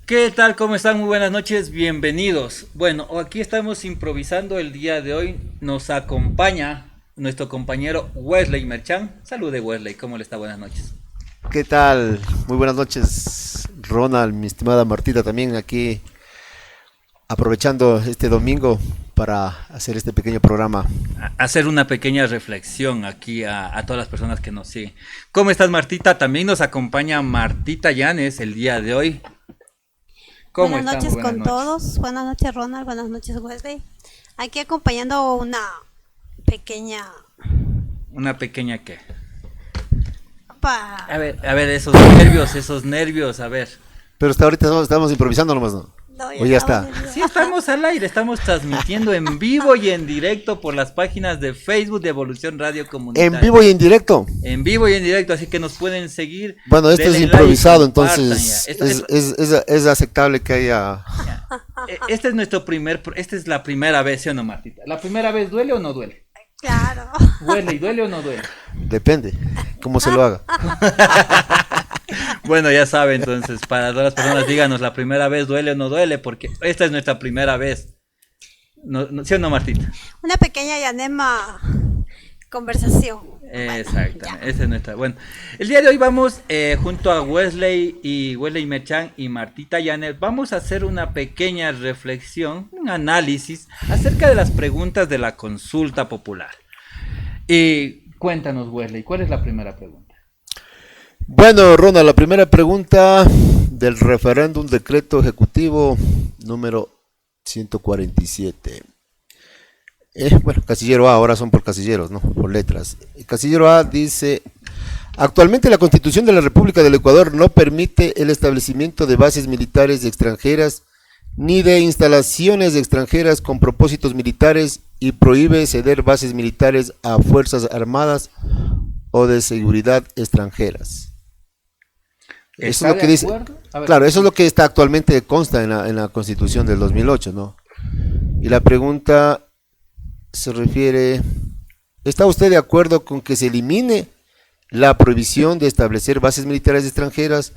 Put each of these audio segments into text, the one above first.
¿Qué tal? ¿Cómo están? Muy buenas noches, bienvenidos. Bueno, aquí estamos improvisando el día de hoy. Nos acompaña nuestro compañero Wesley Merchan. Salude Wesley, ¿cómo le está? Buenas noches. ¿Qué tal? Muy buenas noches, Ronald, mi estimada Martita, también aquí aprovechando este domingo para hacer este pequeño programa. Hacer una pequeña reflexión aquí a todas las personas que nos siguen. ¿Cómo estás, Martita? También nos acompaña Martita Llanes el día de hoy. ¿Cómo Buenas estamos? noches Buenas con noches. todos. Buenas noches, Ronald. Buenas noches, Wesley. Aquí acompañando una pequeña... Una pequeña qué. Pa... A ver, esos nervios, a ver. Pero hasta ahorita estamos improvisando nomás, ¿no? No, O ya está. Sí, estamos al aire, estamos transmitiendo en vivo y en directo por las páginas de Facebook de Evolución Radio Comunitaria. En vivo y en directo. En vivo y en directo, así que nos pueden seguir. Bueno, esto es Denle like, improvisado, compartan entonces ya. es aceptable que haya... Ya. Este es esta es la primera vez, ¿sí o no, Martita? ¿La primera vez duele o no duele? Claro. ¿Duele y duele o no duele? Depende cómo se lo haga. Bueno, ya sabe, entonces, para todas las personas, díganos, ¿la primera vez duele o no duele? Porque esta es nuestra primera vez. ¿Sí o no, Martita? Una pequeña y anema conversación. Exactamente, esa es nuestra. Bueno, el día de hoy vamos junto a Wesley Merchan y Martita Llanes, vamos a hacer una pequeña reflexión, un análisis acerca de las preguntas de la consulta popular. Y cuéntanos, Wesley, ¿cuál es la primera pregunta? Bueno, Ronald, la primera pregunta del referéndum decreto ejecutivo número 147. Bueno, casillero A, ahora son por casilleros, ¿no? Por letras. El casillero A dice: actualmente la Constitución de la República del Ecuador no permite el establecimiento de bases militares extranjeras ni de instalaciones extranjeras con propósitos militares y prohíbe ceder bases militares a fuerzas armadas o de seguridad extranjeras. Eso es lo que dice. Claro, eso es lo que está actualmente consta en la Constitución del 2008, ¿no? Y la pregunta se refiere: ¿está usted de acuerdo con que se elimine la prohibición de establecer bases militares extranjeras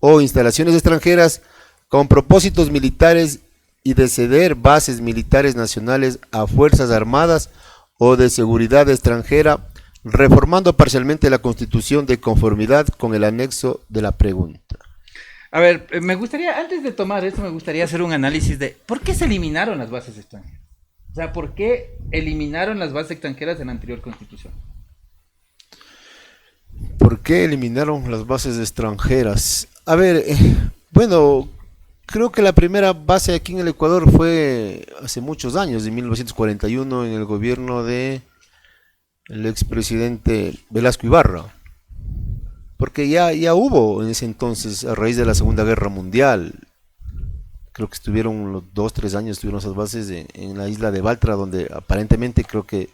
o instalaciones extranjeras con propósitos militares y de ceder bases militares nacionales a fuerzas armadas o de seguridad extranjera, reformando parcialmente la Constitución de conformidad con el anexo de la pregunta? A ver, me gustaría, antes de tomar esto, me gustaría hacer un análisis de ¿por qué se eliminaron las bases extranjeras? O sea, ¿por qué eliminaron las bases extranjeras en la anterior Constitución? ¿Por qué eliminaron las bases extranjeras? A ver, bueno, creo que la primera base aquí en el Ecuador fue hace muchos años, en 1941, en el gobierno de el expresidente Velasco Ibarra, porque ya hubo en ese entonces, a raíz de la Segunda Guerra Mundial, creo que estuvieron los 2, 3 años, estuvieron esas bases en la isla de Baltra, donde aparentemente creo que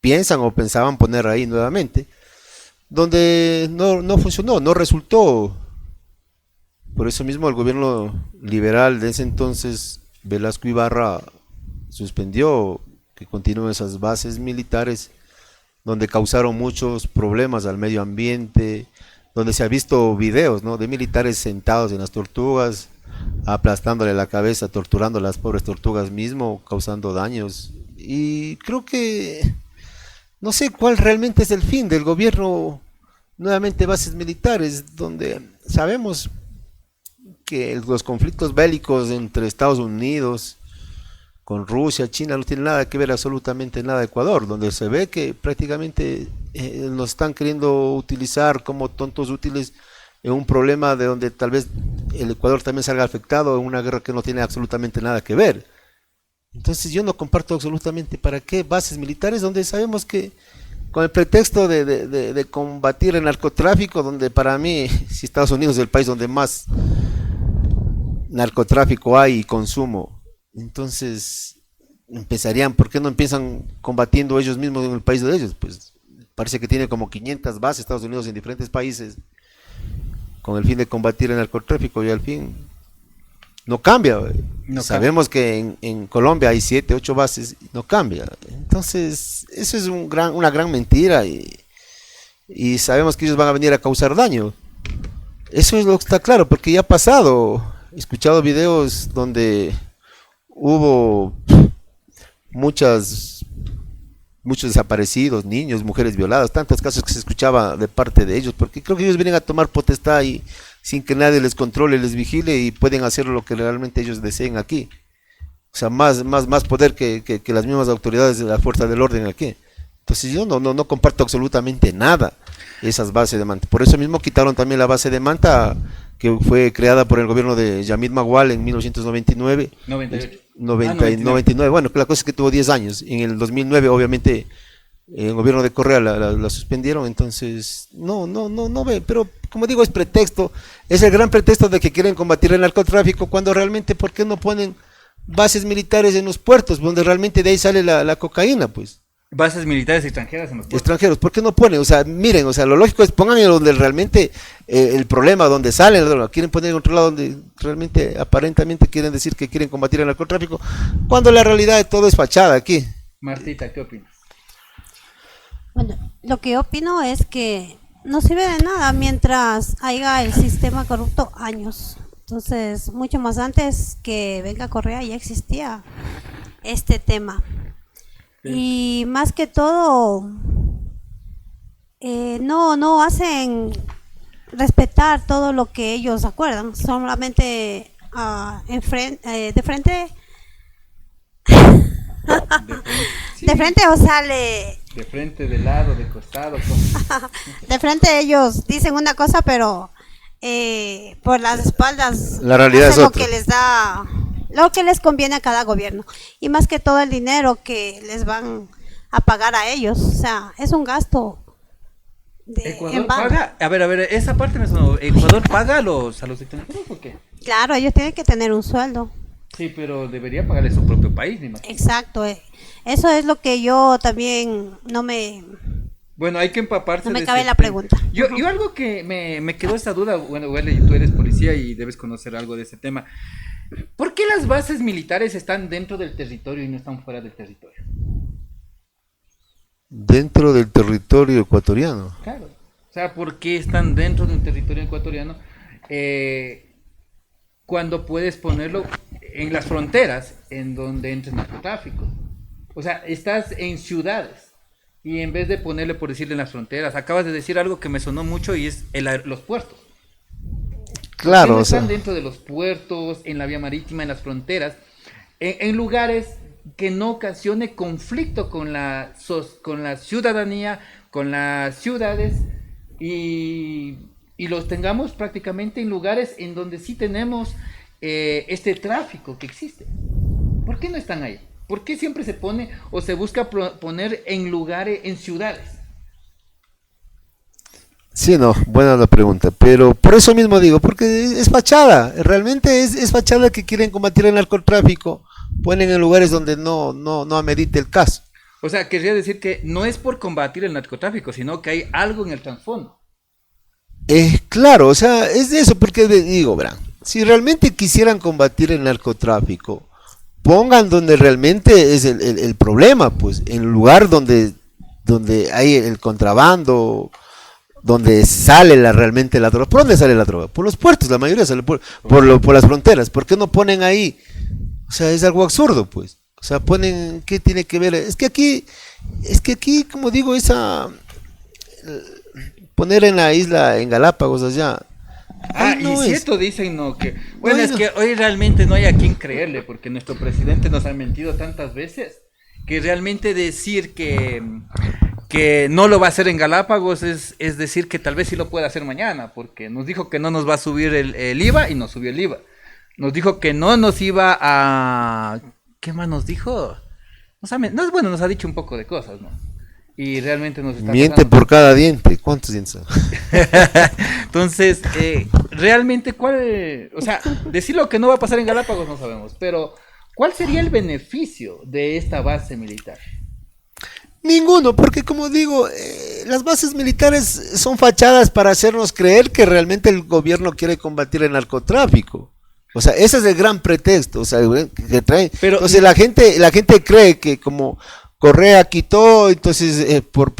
piensan o pensaban poner ahí nuevamente, donde no funcionó, no resultó. Por eso mismo el gobierno liberal de ese entonces, Velasco Ibarra, suspendió que continúen esas bases militares, donde causaron muchos problemas al medio ambiente, donde se ha visto videos, ¿no?, de militares sentados en las tortugas, aplastándole la cabeza, torturando a las pobres tortugas mismo, causando daños. Y creo que no sé cuál realmente es el fin del gobierno, nuevamente bases militares, donde sabemos que los conflictos bélicos entre Estados Unidos con Rusia, China, no tiene nada que ver absolutamente nada Ecuador, donde se ve que prácticamente nos están queriendo utilizar como tontos útiles en un problema de donde tal vez el Ecuador también salga afectado en una guerra que no tiene absolutamente nada que ver. Entonces yo no comparto absolutamente para qué bases militares, donde sabemos que con el pretexto de combatir el narcotráfico, donde para mí, si Estados Unidos es el país donde más narcotráfico hay y consumo, entonces empezarían, ¿por qué no empiezan combatiendo ellos mismos en el país de ellos? Pues parece que tiene como 500 bases Estados Unidos en diferentes países con el fin de combatir el narcotráfico, y al fin no cambia. No Sabemos que en Colombia hay 7, 8 bases, no cambia. Entonces eso es una gran mentira, y sabemos que ellos van a venir a causar daño. Eso es lo que está claro, porque ya ha pasado. He escuchado videos donde hubo muchas, muchos desaparecidos, niños, mujeres violadas, tantos casos que se escuchaba de parte de ellos, porque creo que ellos vienen a tomar potestad y sin que nadie les controle, les vigile y pueden hacer lo que realmente ellos deseen aquí. O sea, más poder que las mismas autoridades de la fuerza del orden aquí. Entonces yo no comparto absolutamente nada esas bases de Manta. Por eso mismo quitaron también la base de Manta, que fue creada por el gobierno de Yamid Magual en 1999. 98. 99. Bueno, la cosa es que tuvo 10 años. En el 2009, obviamente, el gobierno de Correa la suspendieron. Entonces, no ve. Pero, como digo, es pretexto. Es el gran pretexto de que quieren combatir el narcotráfico, cuando realmente, ¿por qué no ponen bases militares en los puertos, donde realmente de ahí sale la cocaína, pues? Bases militares extranjeras en los puertos. Extranjeros, ¿por qué no ponen? O sea, miren, o sea, lo lógico es pongan en donde realmente el problema, donde sale, quieren poner en otro lado donde realmente aparentemente quieren decir que quieren combatir el narcotráfico, cuando la realidad de todo es fachada aquí. Martita, ¿qué opinas? Bueno, lo que yo opino es que no sirve de nada mientras haya el sistema corrupto años. Entonces, mucho más antes que venga Correa ya existía este tema. Y más que todo, no hacen respetar todo lo que ellos acuerdan, solamente de frente, de frente, o sea, de frente, de lado, de costado. de frente ellos dicen una cosa, pero por las espaldas la realidad es lo otra. que les da, lo que les conviene a cada gobierno, y más que todo el dinero que les van a pagar a ellos, o sea, es un gasto ¿Ecuador paga? A ver, esa parte me sonó. ¿Ecuador paga a los extranjeros o qué? Claro, ellos tienen que tener un sueldo. Sí, pero debería pagarle su propio país, me imagino. Exacto, eso es lo que yo también Bueno, hay que empaparse. No me de cabe ese la tema. pregunta. Yo algo que me quedó esa duda, bueno, Wele, tú eres policía y debes conocer algo de ese tema. ¿Por qué las bases militares están dentro del territorio y no están fuera del territorio? Dentro del territorio ecuatoriano. Claro. O sea, ¿por qué están dentro de un territorio ecuatoriano cuando puedes ponerlo en las fronteras en donde entra el narcotráfico? O sea, estás en ciudades y en vez de ponerle, por decirle, en las fronteras, acabas de decir algo que me sonó mucho y es los puertos. Claro, no o sea, están dentro de los puertos, en la vía marítima, en las fronteras, en lugares que no ocasione conflicto con la ciudadanía, con las ciudades y los tengamos prácticamente en lugares en donde sí tenemos este tráfico que existe. ¿Por qué no están ahí? ¿Por qué siempre se pone o se busca poner en lugares, en ciudades? sí, no, buena la pregunta, pero por eso mismo digo, porque es fachada, realmente es fachada que quieren combatir el narcotráfico, ponen en lugares donde no amerite el caso. O sea, querría decir que no es por combatir el narcotráfico, sino que hay algo en el trasfondo. Claro, o sea, es de eso, porque digo, verán, si realmente quisieran combatir el narcotráfico, pongan donde realmente es el problema, pues, en el lugar donde hay el contrabando, donde sale realmente la droga. ¿Por dónde sale la droga? Por los puertos, la mayoría sale por las fronteras. ¿Por qué no ponen ahí? O sea, es algo absurdo, pues. O sea, ponen, ¿qué tiene que ver? Es que aquí, como digo, poner en la isla, en Galápagos allá. Y cierto, dicen, no, que, bueno, es que hoy realmente no hay a quien creerle, porque nuestro presidente nos ha mentido tantas veces, que realmente decir que no lo va a hacer en Galápagos es decir que tal vez sí lo pueda hacer mañana, porque nos dijo que no nos va a subir el IVA y nos subió el IVA. Nos dijo que no nos iba a... ¿Qué más nos dijo? Nos ha dicho un poco de cosas, ¿no? Y realmente nos está miente pasando. por cada diente. ¿Cuántos dientes son? Entonces, realmente o sea, decir lo que no va a pasar en Galápagos no sabemos, pero ¿cuál sería el beneficio de esta base militar? Ninguno, porque como digo, las bases militares son fachadas para hacernos creer que realmente el gobierno quiere combatir el narcotráfico. O sea, ese es el gran pretexto, o sea, que traen. Pero, entonces la gente cree que como Correa quitó, entonces por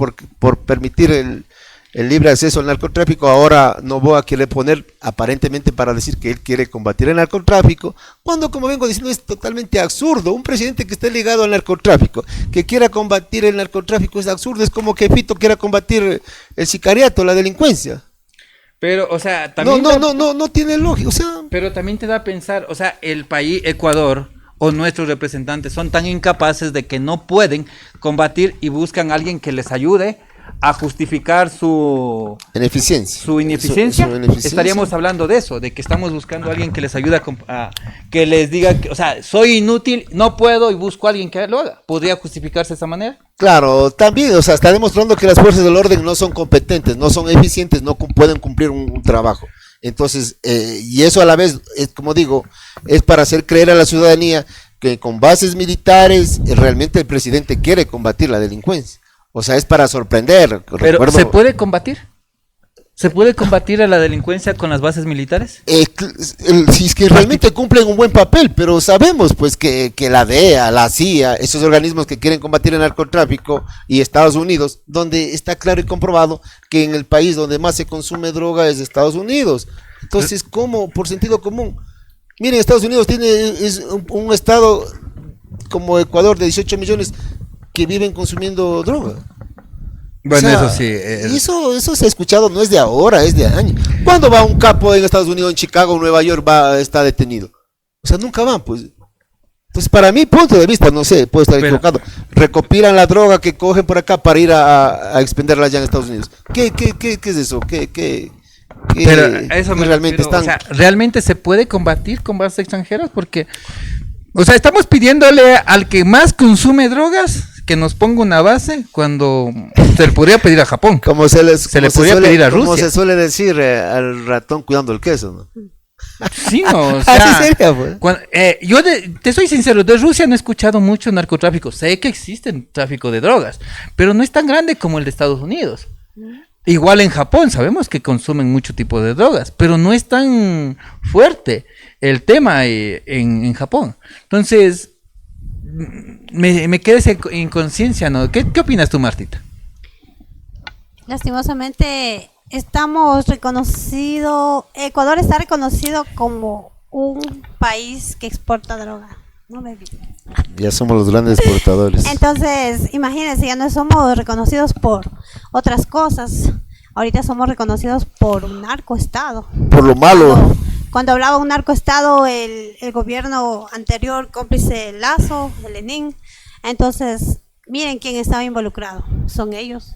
permitir el libre acceso al narcotráfico. Ahora Noboa quiere poner, aparentemente para decir que él quiere combatir el narcotráfico, cuando, como vengo diciendo, es totalmente absurdo. Un presidente que esté ligado al narcotráfico, que quiera combatir el narcotráfico, es absurdo. Es como que Fito quiera combatir el sicariato, la delincuencia. Pero, o sea, también... No tiene lógica, o sea... Pero también te da a pensar, o sea, el país, Ecuador, o nuestros representantes son tan incapaces de que no pueden combatir y buscan a alguien que les ayude a justificar su ineficiencia. Su ineficiencia. Estaríamos hablando de eso, de que estamos buscando a alguien que les ayude a que les diga, que, o sea, soy inútil, no puedo y busco a alguien que lo haga. ¿Podría justificarse de esa manera? Claro, también, o sea, está demostrando que las fuerzas del orden no son competentes, no son eficientes, no pueden cumplir un trabajo. Entonces, y eso a la vez, es como digo, es para hacer creer a la ciudadanía que con bases militares realmente el presidente quiere combatir la delincuencia. O sea, es para sorprender. Pero, ¿se puede combatir? ¿Se puede combatir a la delincuencia con las bases militares? Si es que realmente cumplen un buen papel, pero sabemos pues que la DEA, la CIA, esos organismos que quieren combatir el narcotráfico, y Estados Unidos, donde está claro y comprobado que en el país donde más se consume droga es Estados Unidos. Entonces, ¿cómo? Por sentido común. Miren, Estados Unidos es un estado como Ecuador de 18 millones que viven consumiendo droga. Bueno, o sea, eso sí. Eso se ha escuchado, no es de ahora, es de años. ¿Cuándo va un capo en Estados Unidos, en Chicago, en Nueva York, está detenido? O sea, nunca van, pues. Entonces, para mi punto de vista, no sé, puedo estar equivocado, recopilan la droga que cogen por acá para ir a expenderla allá en Estados Unidos. ¿Qué es eso? Pero eso realmente o sea, ¿realmente se puede combatir con bases extranjeras? Porque, o sea, estamos pidiéndole al que más consume drogas que nos ponga una base, cuando se le podría pedir a Japón. Como se le podría pedir a Rusia. Como se suele decir, al ratón cuidando el queso, ¿no? Sí, no, o sea, así sería, pues. Yo te soy sincero, de Rusia no he escuchado mucho narcotráfico. Sé que existe tráfico de drogas, pero no es tan grande como el de Estados Unidos. Igual en Japón sabemos que consumen mucho tipo de drogas, pero no es tan fuerte el tema en Japón. Entonces, me queda esa inconsciencia, ¿no? ¿Qué opinas tú, Martita? Lastimosamente Ecuador está reconocido como un país que exporta droga, ¿no, baby? Ya somos los grandes exportadores. Entonces, imagínense, ya no somos reconocidos por otras cosas. Ahorita somos reconocidos por un narcoestado. Por lo malo. Cuando hablaba un narcoestado, el gobierno anterior, cómplice Lazo, de Lenin. Entonces, miren quién estaba involucrado. Son ellos.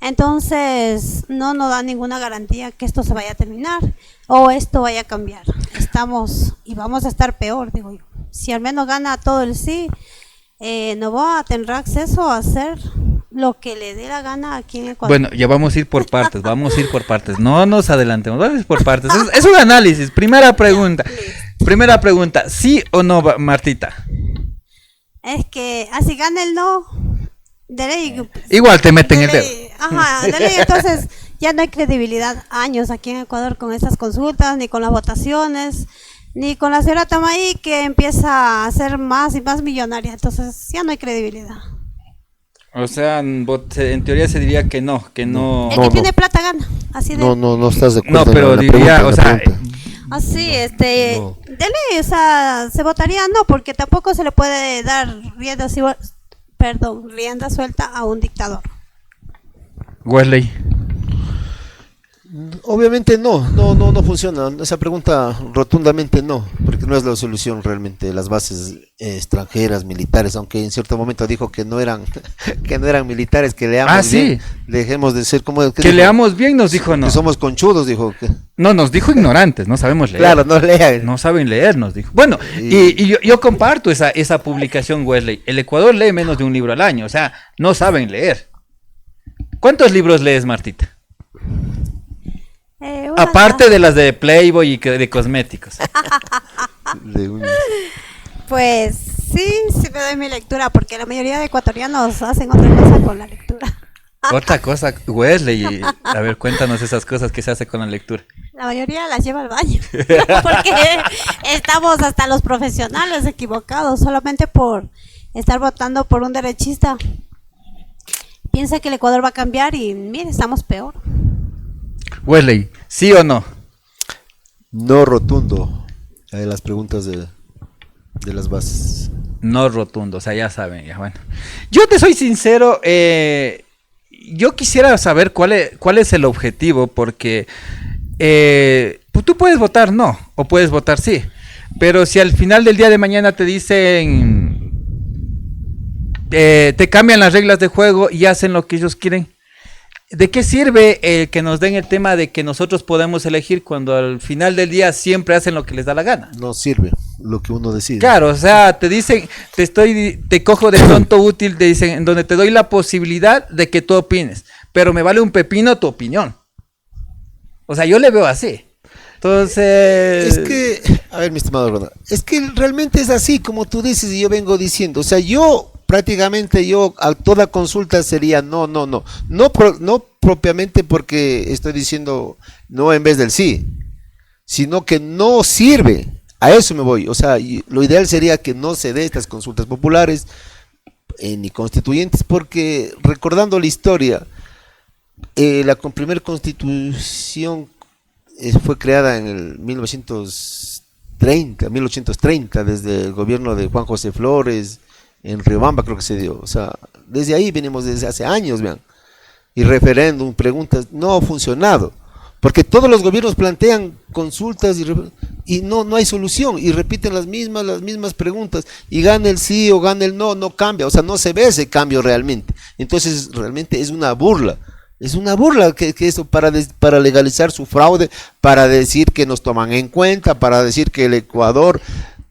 Entonces, no nos da ninguna garantía que esto se vaya a terminar o esto vaya a cambiar. Estamos y vamos a estar peor, digo yo. Si al menos gana todo el sí, Noboa tendrá acceso a hacer lo que le dé la gana aquí en Ecuador. Bueno, ya vamos a ir por partes, no nos adelantemos, vamos a ir por partes. Es un análisis. Primera pregunta, ¿sí o no, Martita? Es que así gana el no, de ley. Igual te meten el dedo. Ajá, de ley, entonces ya no hay credibilidad años aquí en Ecuador con estas consultas, ni con las votaciones, ni con la señora Tamaí, que empieza a ser más y más millonaria. Entonces ya no hay credibilidad. O sea, en teoría se diría que no. El que tiene plata gana, así de... No estás de acuerdo. No, pero diría, o sea... Así, de ley, o sea, se votaría no, porque tampoco se le puede dar rienda suelta a un dictador. Wesley. Obviamente no funciona. Esa pregunta rotundamente no, porque no es la solución realmente. Las bases extranjeras, militares, aunque en cierto momento dijo que no eran militares, que leamos bien, dejemos de ser como que leamos bien, nos dijo no. Que somos conchudos, dijo que. No, nos dijo ignorantes, no sabemos leer. Claro, no lean. No saben leer, nos dijo. Bueno, y yo comparto esa publicación, Wesley. El Ecuador lee menos de un libro al año, o sea, no saben leer. ¿Cuántos libros lees, Martita? Aparte de las de Playboy y de cosméticos. Pues sí me doy mi lectura, porque la mayoría de ecuatorianos hacen otra cosa con la lectura. Otra cosa, Wesley, a ver, cuéntanos esas cosas que se hace con la lectura. La mayoría las lleva al baño, porque estamos hasta los profesionales equivocados, solamente por estar votando por un derechista. Piensa que el Ecuador va a cambiar y mire, estamos peor. Wesley, ¿sí o no? No rotundo. Las preguntas de las bases. No rotundo, o sea, ya saben, ya bueno. Yo te soy sincero, yo quisiera saber cuál es el objetivo, porque pues tú puedes votar no, o puedes votar sí, pero si al final del día de mañana te dicen, te cambian las reglas de juego y hacen lo que ellos quieren, ¿de qué sirve que nos den el tema de que nosotros podemos elegir cuando al final del día siempre hacen lo que les da la gana? No sirve lo que uno decide. Claro, o sea, te dicen, te cojo de tonto útil, te dicen, en donde te doy la posibilidad de que tú opines, pero me vale un pepino tu opinión. O sea, yo le veo así. Entonces... Es que, a ver, mi estimado Ronald, es que realmente es así como tú dices y yo vengo diciendo. O sea, yo prácticamente a toda consulta sería no. No propiamente porque estoy diciendo no en vez del sí, sino que no sirve. A eso me voy. O sea, lo ideal sería que no se dé estas consultas populares ni constituyentes, porque recordando la historia, la primera constitución fue creada en el 1830, desde el gobierno de Juan José Flores, en Riobamba creo que se dio. O sea, desde ahí venimos desde hace años, vean. Y referéndum, preguntas, no ha funcionado. Porque todos los gobiernos plantean consultas y no hay solución. Y repiten las mismas preguntas. Y gana el sí o gana el no cambia. O sea, no se ve ese cambio realmente. Entonces, realmente es una burla. Es una burla que eso para legalizar su fraude, para decir que nos toman en cuenta, para decir que el Ecuador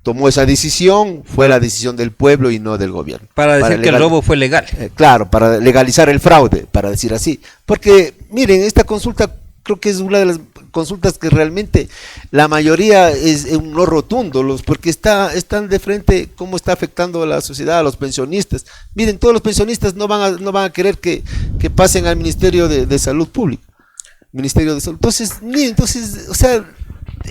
tomó esa decisión, fue la decisión del pueblo y no del gobierno. Para decir que el robo fue legal. Claro, para legalizar el fraude, para decir así. Porque, miren, esta consulta creo que es una de las consultas que realmente la mayoría es un no rotundo, porque están de frente cómo está afectando a la sociedad, a los pensionistas. Miren, todos los pensionistas no van a querer que pasen al Ministerio de Salud Pública. Ministerio de Salud. Entonces, miren, o sea,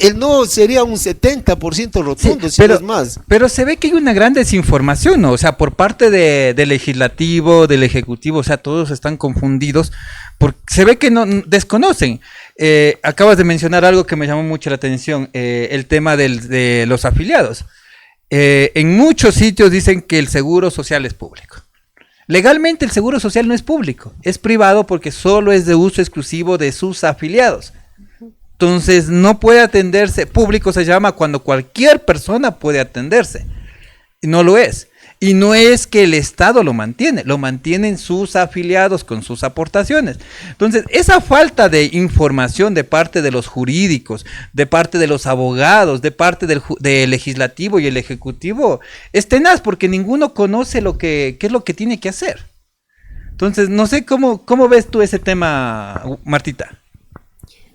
el no sería un 70% rotundo, sí, si no es más. Pero se ve que hay una gran desinformación, ¿no? O sea, por parte del legislativo, del ejecutivo, o sea, todos están confundidos, porque se ve que no desconocen. Acabas de mencionar algo que me llamó mucho la atención, el tema de los afiliados. En muchos sitios dicen que el seguro social es público. Legalmente el seguro social no es público, es privado porque solo es de uso exclusivo de sus afiliados. Entonces no puede atenderse, público se llama cuando cualquier persona puede atenderse, no lo es. Y no es que el Estado lo mantienen sus afiliados con sus aportaciones. Entonces esa falta de información de parte de los jurídicos, de parte de los abogados, de parte del legislativo y el ejecutivo, es tenaz porque ninguno conoce qué es lo que tiene que hacer. Entonces no sé cómo ves tú ese tema, Martita.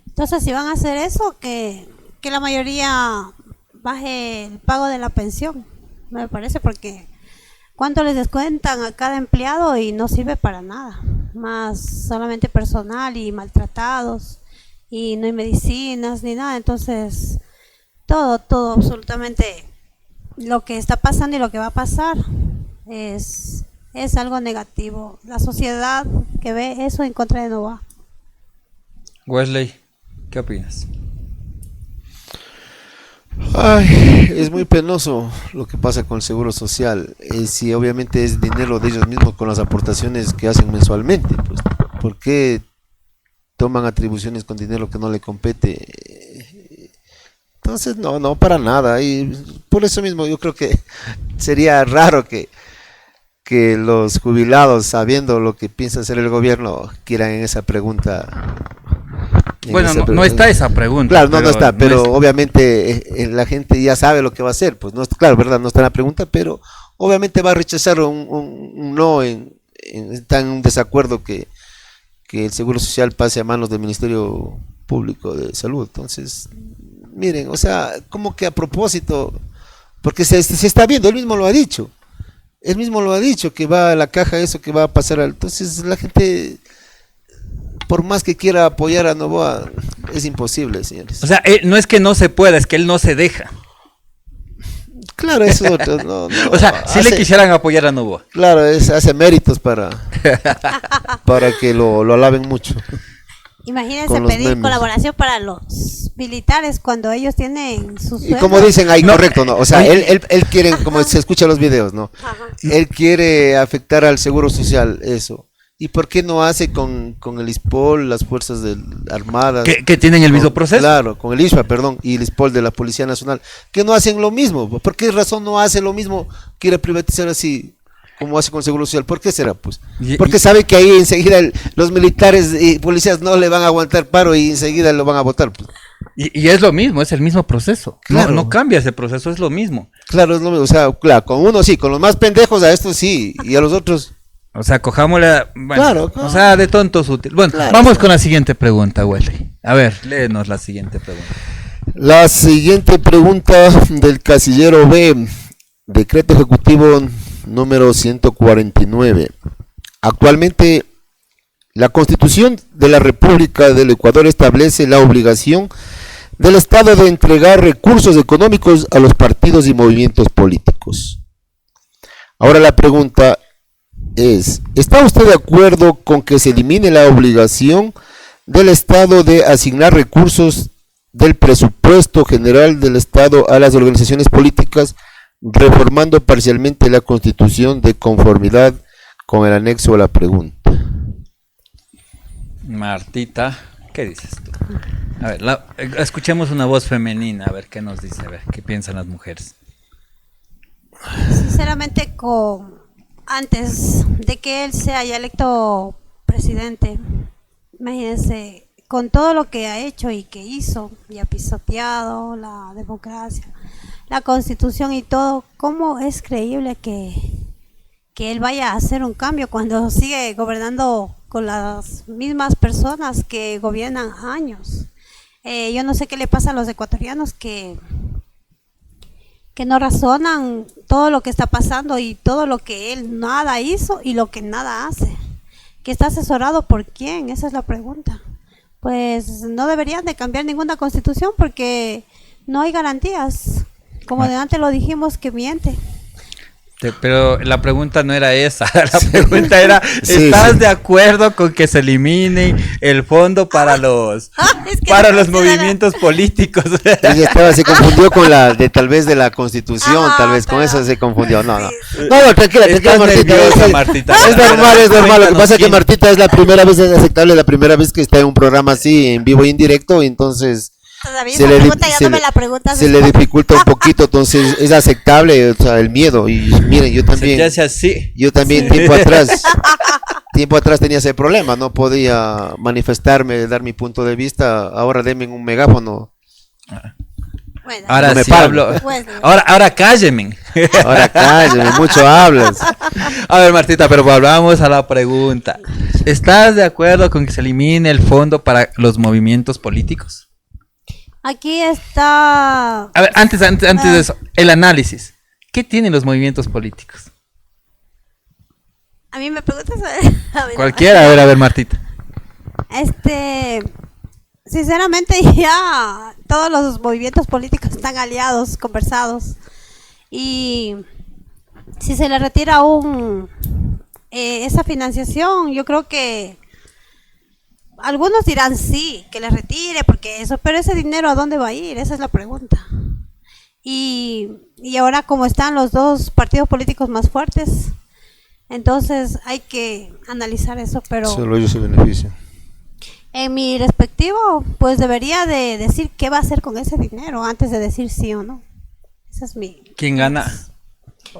Entonces, si van a hacer eso, que la mayoría baje el pago de la pensión, me parece, porque ¿cuánto les descuentan a cada empleado y no sirve para nada? Más solamente personal y maltratados, y no hay medicinas ni nada. Entonces, todo, absolutamente lo que está pasando y lo que va a pasar es algo negativo. La sociedad que ve eso en contra de Nova. Wesley, ¿qué opinas? Ay, es muy penoso lo que pasa con el Seguro Social. Si obviamente es dinero de ellos mismos con las aportaciones que hacen mensualmente, pues, ¿por qué toman atribuciones con dinero que no le compete? Entonces, no, para nada. Y por eso mismo yo creo que sería raro que los jubilados, sabiendo lo que piensa hacer el gobierno, quieran en esa pregunta. Bueno, no está esa pregunta. Claro, no está, pero no está. Obviamente la gente ya sabe lo que va a hacer. Pues no, claro, verdad, no está en la pregunta, pero obviamente va a rechazar un no, está en un desacuerdo que el Seguro Social pase a manos del Ministerio Público de Salud. Entonces, miren, o sea, como que a propósito, porque se está viendo, él mismo lo ha dicho, que va a la caja eso, que va a pasar entonces la gente, por más que quiera apoyar a Novoa, es imposible, señores. O sea, no es que no se pueda, es que él no se deja. Claro, eso es otro, no, o sea, si le quisieran apoyar a Novoa. Claro, hace méritos para que lo alaben mucho. Imagínense con los pedir memes. colaboración para los militares cuando ellos tienen sus Y como sueldos. dicen ahí, No, correcto, ¿no? O sea, él quiere, como se escucha en los videos, ¿no? Ajá. Él quiere afectar al seguro social, eso. ¿Y por qué no hace con el ISPOL, las fuerzas armadas? Que tienen el mismo Con- proceso. Claro, con el ISPA, perdón, y el ISPOL de la Policía Nacional, que no hacen lo mismo. ¿Por qué razón no hace lo mismo? Quiere privatizar así, como hace con el Seguro Social. ¿Por qué será, pues? Porque sabe que ahí enseguida los militares y policías no le van a aguantar paro y enseguida lo van a votar, pues. Y es lo mismo, es el mismo proceso. Claro. No cambia ese proceso, es lo mismo. Claro, es lo mismo. O sea, claro, con uno sí, con los más pendejos a estos sí, y a los otros... O sea, cojámosla. Bueno, Claro, claro. O sea, de tontos útiles. Bueno, Claro. vamos con la siguiente pregunta, Wesley. A ver, léenos la siguiente pregunta. La siguiente pregunta del casillero B, decreto ejecutivo número 149. Actualmente, la Constitución de la República del Ecuador establece la obligación del Estado de entregar recursos económicos a los partidos y movimientos políticos. Ahora la pregunta es, ¿está usted de acuerdo con que se elimine la obligación del Estado de asignar recursos del presupuesto general del Estado a las organizaciones políticas, reformando parcialmente la Constitución de conformidad con el anexo a la pregunta? Martita, ¿qué dices tú? A ver, escuchemos una voz femenina, a ver qué nos dice, a ver qué piensan las mujeres. Sinceramente, antes de que él sea ya electo presidente, imagínense, con todo lo que ha hecho y que hizo, y ha pisoteado la democracia, la constitución y todo, ¿cómo es creíble que él vaya a hacer un cambio cuando sigue gobernando con las mismas personas que gobiernan años? Yo no sé qué le pasa a los ecuatorianos que no razonan todo lo que está pasando y todo lo que él nada hizo y lo que nada hace. ¿Que está asesorado por quién? Esa es la pregunta. Pues no deberían de cambiar ninguna constitución porque no hay garantías. Como de antes lo dijimos, que miente. Pero la pregunta no era esa, la pregunta era, Sí, ¿estás sí. de acuerdo con que se elimine el fondo para los Es que para no los considera- movimientos políticos? Se confundió con la de tal vez de la Constitución, Ajá, tal vez con pero- eso se confundió. No, no. Sí. No, tranquila, Estás Martita. nerviosa, Martita. Es normal, es normal. Lo que Cuéntanos pasa es que quién- Martita es la primera vez, es aceptable, la primera vez que está en un programa así, en vivo e indirecto, entonces Todavía se esa le, pregunta ya se no me le- la preguntas se le después. dificulta un poquito, entonces es aceptable, o sea, el miedo. Y miren, yo Se también, te hace así. tiempo atrás tenía ese problema, no podía manifestarme, dar mi punto de vista. Ahora denme un megáfono. Bueno, Ahora No me sí paro. hablo. Bueno. Ahora cállenme. Ahora cállate, mucho hablas. A ver, Martita, pero volvamos a la pregunta. ¿Estás de acuerdo con que se elimine el fondo para los movimientos políticos? Aquí está. A ver, antes de eso, el análisis. ¿Qué tienen los movimientos políticos? A mí me preguntas. A mí no. Cualquiera, a ver, Martita. Sinceramente, ya todos los movimientos políticos están aliados, conversados. Y si se le retira esa financiación, yo creo que algunos dirán sí, que le retire, porque eso, pero ese dinero ¿a dónde va a ir? Esa es la pregunta. Y ahora como están los dos partidos políticos más fuertes, entonces hay que analizar eso, pero Solo ellos se benefician. en mi respectivo, pues debería de decir qué va a hacer con ese dinero antes de decir sí o no. Esa es mi... ¿Quién gana?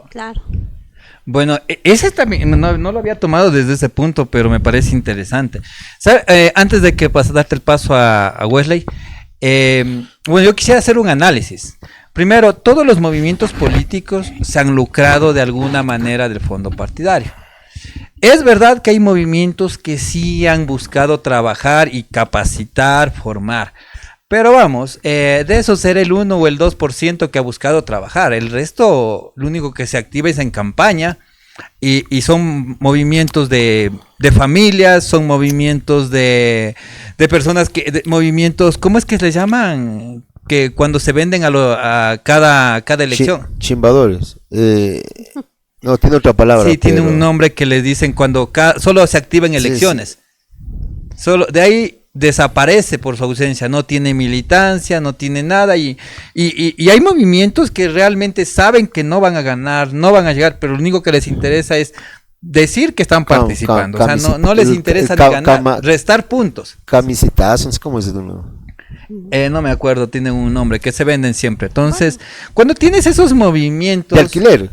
Claro. Bueno, ese también no lo había tomado desde ese punto, pero me parece interesante. Antes de que darte el paso a Wesley, bueno, yo quisiera hacer un análisis. Primero, todos los movimientos políticos se han lucrado de alguna manera del fondo partidario. Es verdad que hay movimientos que sí han buscado trabajar y capacitar, formar. Pero vamos, de eso será el 1 o el 2% que ha buscado trabajar. El resto, lo único que se activa es en campaña. Y son movimientos de familias, son movimientos de personas movimientos, ¿cómo es que les llaman? Que cuando se venden a cada elección. Chimbadores. No, tiene otra palabra. Sí, tiene pero- un nombre que les dicen cuando solo se activan Sí, elecciones. Solo de ahí desaparece por su ausencia, no tiene militancia, no tiene nada y hay movimientos que realmente saben que no van a ganar, no van a llegar, pero lo único que les interesa es decir que están participando, o sea, no les interesa ni ganar, restar puntos. Camisetas, no sé cómo es eso, ¿no? No me acuerdo, tienen un nombre que se venden siempre. Entonces, cuando tienes esos movimientos... De alquiler.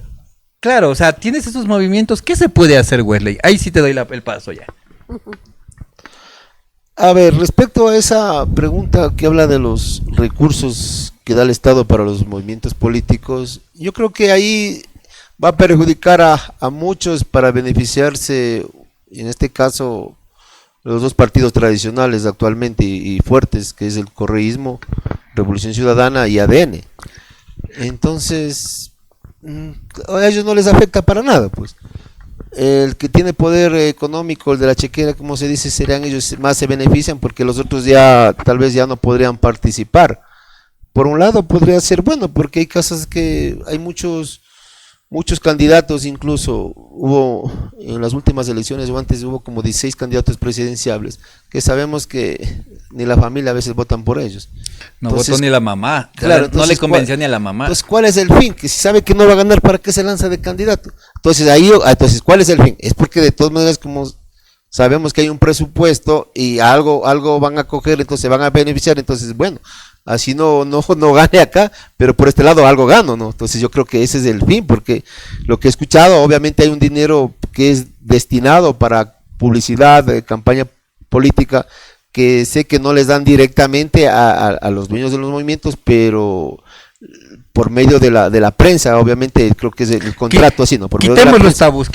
Claro, o sea, tienes esos movimientos, ¿qué se puede hacer, Wesley? Ahí sí te doy el paso ya. A ver, respecto a esa pregunta que habla de los recursos que da el Estado para los movimientos políticos, yo creo que ahí va a perjudicar a muchos para beneficiarse, en este caso, los dos partidos tradicionales actualmente y fuertes, que es el correísmo, Revolución Ciudadana y ADN. Entonces, a ellos no les afecta para nada, pues. El que tiene poder económico, el de la chequera, como se dice, serán ellos más se benefician porque los otros ya tal vez ya no podrían participar. Por un lado podría ser bueno porque hay casos que hay muchos candidatos, incluso hubo en las últimas elecciones o antes hubo como 16 candidatos presidenciables que sabemos que ni la familia a veces votan por ellos. No votó ni la mamá, claro, no le convenció ni a la mamá. Entonces, ¿cuál es el fin? Que si sabe que no va a ganar, ¿para qué se lanza de candidato? Entonces, ¿cuál es el fin? Es porque de todas maneras, como sabemos que hay un presupuesto y algo van a coger, entonces se van a beneficiar, entonces, bueno, así no gane acá, pero por este lado algo gano, ¿no? Entonces yo creo que ese es el fin, porque lo que he escuchado, obviamente hay un dinero que es destinado para publicidad, campaña política, que sé que no les dan directamente a los dueños de los movimientos, pero por medio de la prensa, obviamente creo que es el contrato así, ¿no? Quitemos los tabús.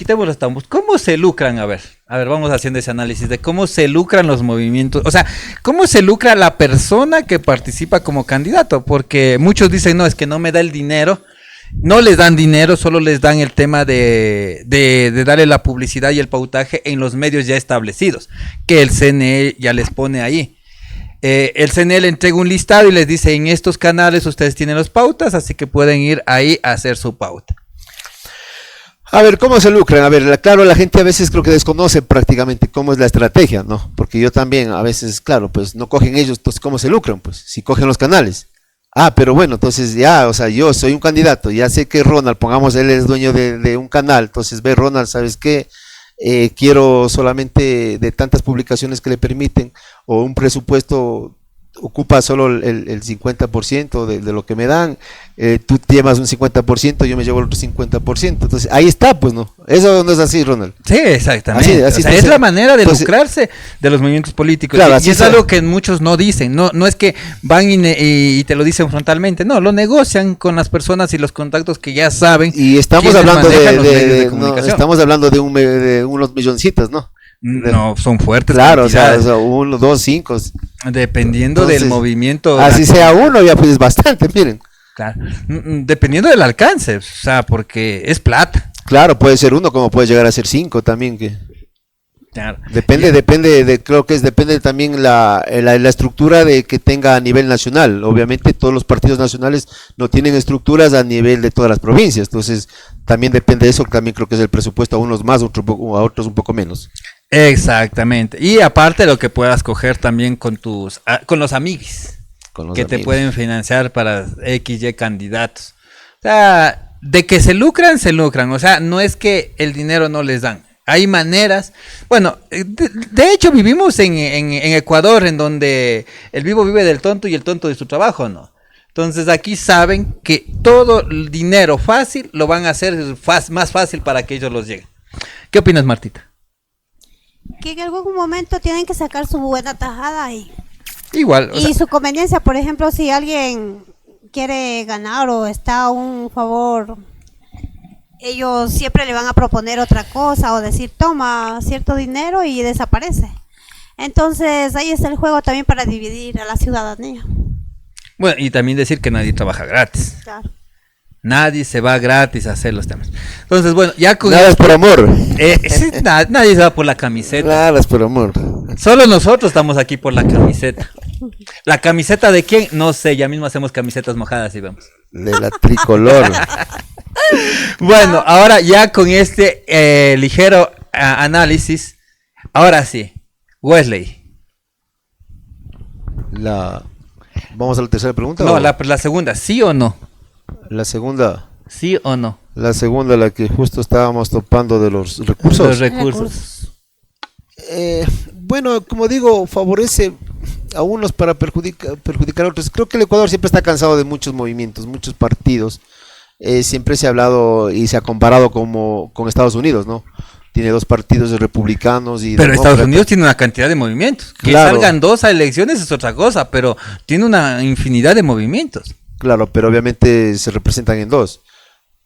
¿Cómo se lucran? A ver, vamos haciendo ese análisis de cómo se lucran los movimientos, o sea, cómo se lucra la persona que participa como candidato, porque muchos dicen, no, es que no me da el dinero, no les dan dinero, solo les dan el tema de darle la publicidad y el pautaje en los medios ya establecidos, que el CNE ya les pone ahí. El CNE le entrega un listado y les dice, en estos canales ustedes tienen las pautas, así que pueden ir ahí a hacer su pauta. A ver, ¿cómo se lucran? A ver, claro, la gente a veces creo que desconoce prácticamente cómo es la estrategia, ¿no? Porque yo también a veces, claro, pues no cogen ellos, entonces ¿cómo se lucran? Pues si cogen los canales. Pero bueno, entonces ya, o sea, yo soy un candidato, ya sé que Ronald, pongamos, él es dueño de un canal, entonces ve Ronald, ¿sabes qué? Quiero solamente de tantas publicaciones que le permiten, o un presupuesto ocupa solo el 50% de lo que me dan, tú llevas un 50%, yo me llevo el otro 50%, entonces ahí está, pues no, eso no es así, Ronald. Sí, exactamente, así o sea, es la manera de lucrarse de los movimientos políticos, claro, y es algo que muchos no dicen, no es que van y te lo dicen frontalmente, no, lo negocian con las personas y los contactos que ya saben. Y estamos hablando estamos hablando de unos milloncitos, ¿no? No, son fuertes. Claro, o sea, 1, 2, 5. Dependiendo entonces, del movimiento. Así sea uno, ya pues es bastante, miren. Claro. Dependiendo del alcance, o sea, porque es plata. Claro, puede ser uno, como puede llegar a ser 5 también. Claro. Depende también la estructura de que tenga a nivel nacional. Obviamente todos los partidos nacionales no tienen estructuras a nivel de todas las provincias, entonces también depende de eso, también creo que es el presupuesto a unos más, a otros un poco menos. Exactamente, y aparte lo que puedas coger también con los amiguis, te pueden financiar para XY candidatos. O sea, de que se lucran, o sea, no es que el dinero no les dan. Hay maneras, bueno, de hecho vivimos en Ecuador, en donde el vivo vive del tonto y el tonto de su trabajo, ¿no? Entonces aquí saben que todo el dinero fácil lo van a hacer más fácil para que ellos los lleguen. ¿Qué opinas, Martita? Que en algún momento tienen que sacar su buena tajada ahí. Igual. Y su conveniencia, por ejemplo, si alguien quiere ganar o está a un favor, ellos siempre le van a proponer otra cosa o decir toma cierto dinero y desaparece. Entonces ahí está el juego también para dividir a la ciudadanía. Bueno, y también decir que nadie trabaja gratis. Claro. Nadie se va gratis a hacer los temas. Entonces, bueno, ya con nada es por amor. Nadie se va por la camiseta. Nada es por amor. Solo nosotros estamos aquí por la camiseta. ¿La camiseta de quién? No sé, ya mismo hacemos camisetas mojadas y vamos. De la tricolor. Bueno, ahora ya con este ligero análisis, ahora sí, Wesley, Vamos a la tercera pregunta. No, la segunda, ¿sí o no? La segunda. ¿Sí o no? La segunda, la que justo estábamos topando de los recursos. Los recursos. Bueno, como digo, favorece a unos para perjudicar a otros. Creo que el Ecuador siempre está cansado de muchos movimientos, muchos partidos. Siempre se ha hablado y se ha comparado con Estados Unidos, ¿no? Tiene dos partidos de republicanos y pero Estados demócratas. Unidos tiene una cantidad de movimientos. Que Claro. salgan dos a elecciones es otra cosa, pero tiene una infinidad de movimientos. Claro, pero obviamente se representan en dos.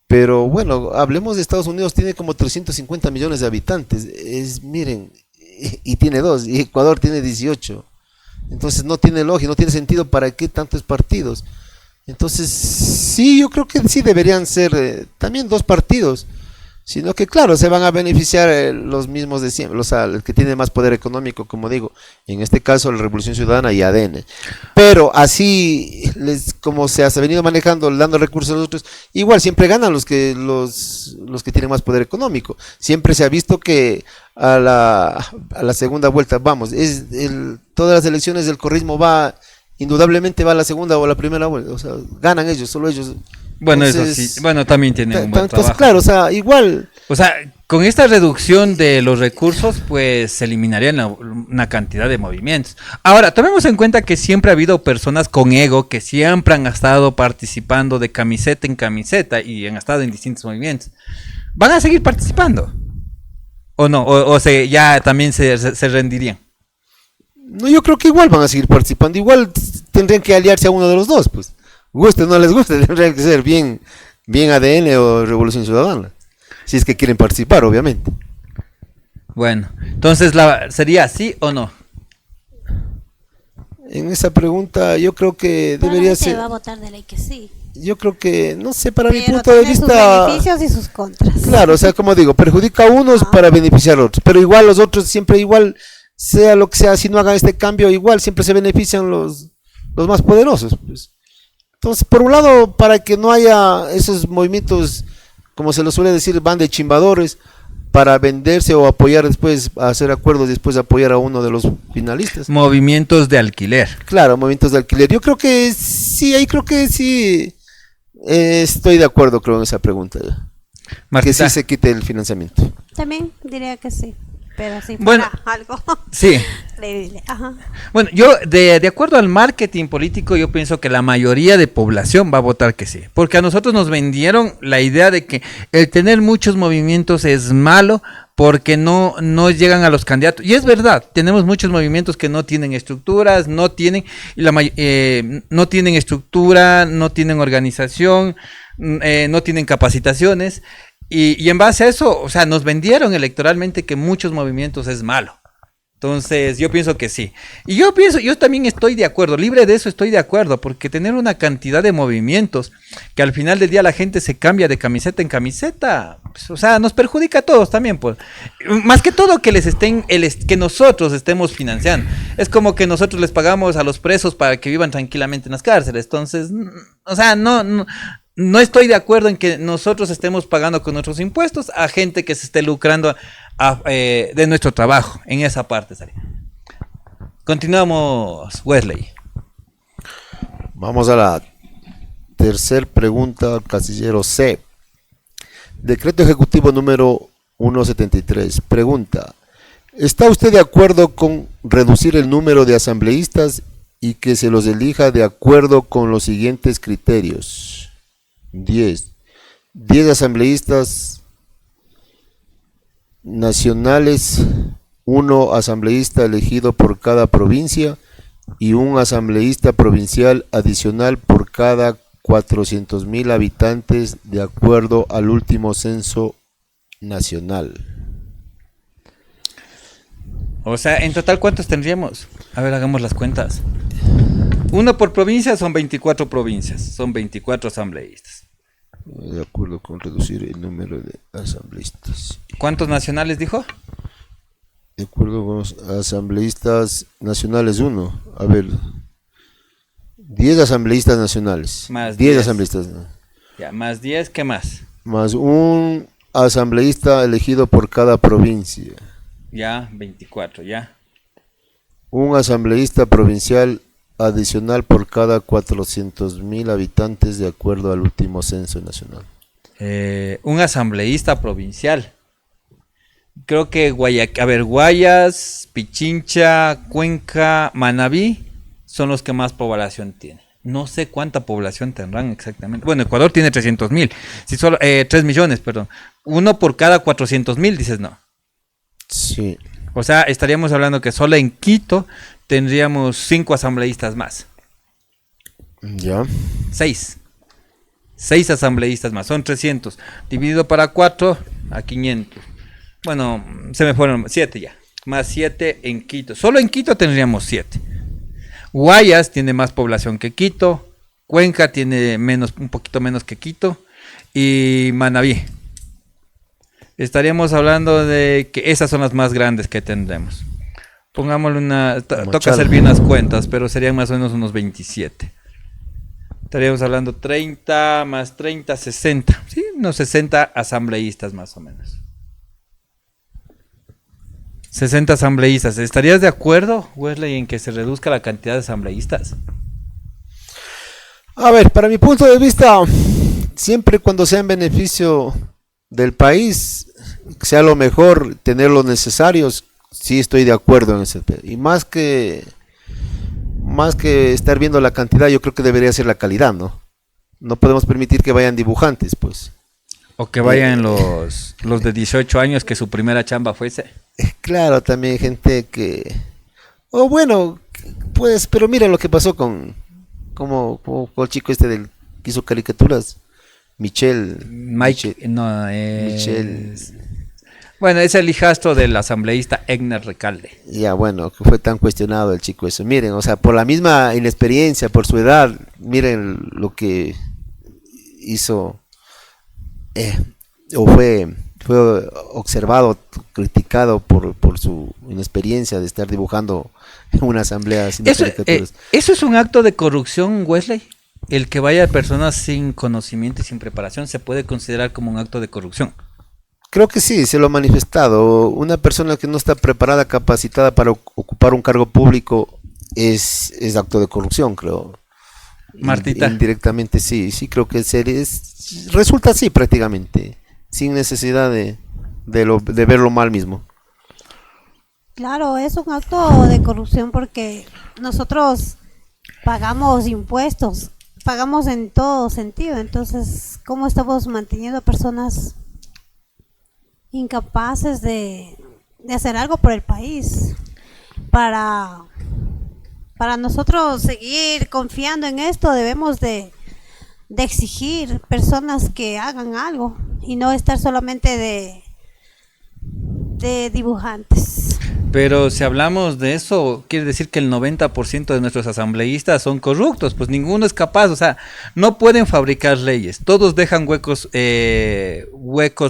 Pero bueno, hablemos de Estados Unidos, tiene como 350 millones de habitantes. Miren, y tiene dos, y Ecuador tiene 18. Entonces no tiene lógica, no tiene sentido para qué tantos partidos. Entonces, sí, yo creo que sí deberían ser también dos partidos, sino que claro, se van a beneficiar los mismos de siempre, o sea, el que tiene más poder económico, como digo, en este caso la Revolución Ciudadana y ADN. Pero así, como se ha venido manejando, dando recursos a los otros, igual siempre ganan los que tienen más poder económico. Siempre se ha visto que a la segunda vuelta, vamos, todas las elecciones del correísmo indudablemente va a la segunda o a la primera vuelta, o sea, ganan ellos, solo ellos. Bueno, Entonces, eso sí. Bueno, también tienen un buen entonces, trabajo. claro, o sea, igual. O sea, con esta reducción de los recursos, pues se eliminarían una cantidad de movimientos. Ahora, tomemos en cuenta que siempre ha habido personas con ego que siempre han estado participando de camiseta en camiseta y han estado en distintos movimientos. ¿Van a seguir participando? ¿O no? ¿O ya también se rendirían? No, yo creo que igual van a seguir participando. Igual tendrían que aliarse a uno de los dos, pues. Guste o no les guste, tendrían que ser bien ADN o Revolución Ciudadana. Si es que quieren participar, obviamente. Bueno, entonces ¿sería sí o no? En esa pregunta yo creo que debería Probablemente ser. va a votar de ley que sí. Yo creo que, no sé, para mi Pero punto de tiene sus vista. beneficios y sus contras. Claro, o sea, como digo, perjudica a unos para beneficiar a otros. Pero igual los otros, siempre igual, sea lo que sea, si no hagan este cambio, igual siempre se benefician los más poderosos, pues. Entonces, por un lado, para que no haya esos movimientos, como se lo suele decir, van de chimbadores, para venderse o apoyar después, hacer acuerdos después de apoyar a uno de los finalistas. Movimientos de alquiler. Claro, movimientos de alquiler. Yo creo que sí, ahí creo que sí, estoy de acuerdo, creo, en esa pregunta. Que sí se quite el financiamiento. También diría que sí. Pero si fuera Bueno, algo sí. creíble. Ajá. Bueno, yo de acuerdo al marketing político, yo pienso que la mayoría de población va a votar que sí, porque a nosotros nos vendieron la idea de que el tener muchos movimientos es malo porque no llegan a los candidatos. Y es verdad, tenemos muchos movimientos que no tienen estructuras, no tienen estructura, no tienen organización, no tienen capacitaciones. Y en base a eso, o sea, nos vendieron electoralmente que muchos movimientos es malo. Entonces, yo pienso que sí. Y yo también estoy de acuerdo, libre de eso estoy de acuerdo, porque tener una cantidad de movimientos que al final del día la gente se cambia de camiseta en camiseta, pues, o sea, nos perjudica a todos también, pues. Más que todo que que nosotros estemos financiando. Es como que nosotros les pagamos a los presos para que vivan tranquilamente en las cárceles. Entonces, o sea, no estoy de acuerdo en que nosotros estemos pagando con nuestros impuestos a gente que se esté lucrando de nuestro trabajo. En esa parte, Sari. Continuamos, Wesley. Vamos a la tercera pregunta, casillero C. Decreto Ejecutivo número 173. Pregunta: ¿está usted de acuerdo con reducir el número de asambleístas y que se los elija de acuerdo con los siguientes criterios? 10 asambleístas nacionales, 1 asambleísta elegido por cada provincia y 1 asambleísta provincial adicional por cada 400,000 habitantes de acuerdo al último censo nacional. O sea, en total, ¿cuántos tendríamos? A ver, hagamos las cuentas. 1 por provincia son 24 provincias, son 24 asambleístas. De acuerdo con reducir el número de asambleístas. ¿Cuántos nacionales dijo? De acuerdo con los asambleístas nacionales, 1. A ver, 10 asambleístas nacionales. Más 10 10. asambleístas. Ya, más 10, ¿qué más? Más 1 asambleísta elegido por cada provincia. Ya, 24, ya. 1 asambleísta provincial adicional por cada 400.000 habitantes de acuerdo al último censo nacional. Un asambleísta provincial. Creo que Guayas, Pichincha, Cuenca, Manabí son los que más población tienen. No sé cuánta población tendrán exactamente. Bueno, Ecuador tiene 300.000. Si solo 3 millones, perdón. Uno por cada 400.000, dices no. Sí. O sea, estaríamos hablando que solo en Quito tendríamos 5 asambleístas más. Ya. 6 asambleístas más. Son 300. Dividido para 4 a 500. Bueno, se me fueron 7 ya. Más 7 en Quito. Solo en Quito tendríamos 7. Guayas tiene más población que Quito. Cuenca tiene un poquito menos que Quito. Y Manabí. Estaríamos hablando de que esas son las más grandes que tendremos. Pongámosle toca hacer bien las cuentas, pero serían más o menos unos 27. Estaríamos hablando 30 más 30, 60. Sí, unos 60 asambleístas más o menos. 60 asambleístas. ¿Estarías de acuerdo, Wesley, en que se reduzca la cantidad de asambleístas? A ver, para mi punto de vista, siempre cuando sea en beneficio del país, sea lo mejor, tener los necesarios, sí estoy de acuerdo en ese. Y más que estar viendo la cantidad, yo creo que debería ser la calidad, ¿no? No podemos permitir que vayan dibujantes, pues. O que vayan los de 18 años que su primera chamba fuese. Claro, también gente que... O bueno, pues, pero mira lo que pasó con el chico este que hizo caricaturas. Michel. Bueno, es el hijastro del asambleísta Egner Recalde. Ya, bueno, que fue tan cuestionado el chico eso. Miren, o sea, por la misma inexperiencia, por su edad, miren lo que hizo... o fue observado, criticado por su inexperiencia de estar dibujando en una asamblea sin caricaturas. ¿Eso es un acto de corrupción, Wesley? El que vaya personas sin conocimiento y sin preparación se puede considerar como un acto de corrupción. Creo que sí, se lo ha manifestado. Una persona que no está preparada, capacitada para ocupar un cargo público es acto de corrupción, creo. Martita. Indirectamente sí creo que resulta así prácticamente, sin necesidad de verlo mal mismo. Claro, es un acto de corrupción porque nosotros pagamos impuestos, pagamos en todo sentido, entonces, ¿cómo estamos manteniendo personas incapaces de hacer algo por el país? Para nosotros seguir confiando en esto debemos de exigir personas que hagan algo y no estar solamente de dibujantes. Pero si hablamos de eso, quiere decir que el 90% de nuestros asambleístas son corruptos, pues ninguno es capaz, o sea, no pueden fabricar leyes, todos dejan huecos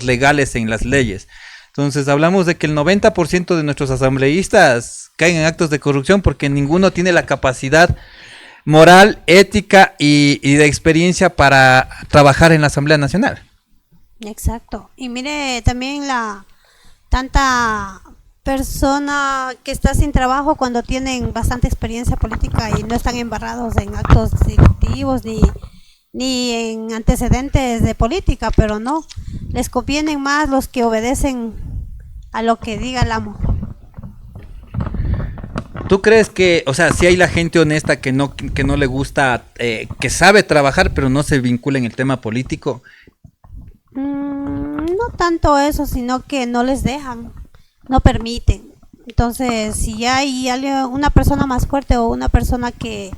legales en las leyes. Entonces hablamos de que el 90% de nuestros asambleístas caen en actos de corrupción porque ninguno tiene la capacidad moral, ética y de experiencia para trabajar en la Asamblea Nacional. Exacto. Y mire también tanta persona que está sin trabajo cuando tienen bastante experiencia política y no están embarrados en actos delictivos ni en antecedentes de política, pero no, les convienen más los que obedecen a lo que diga el amo. ¿Tú crees que, o sea, si hay la gente honesta que no le gusta, que sabe trabajar pero no se vincula en el tema político? No tanto eso, sino que no les dejan, no permiten. Entonces, si hay una persona más fuerte o una persona que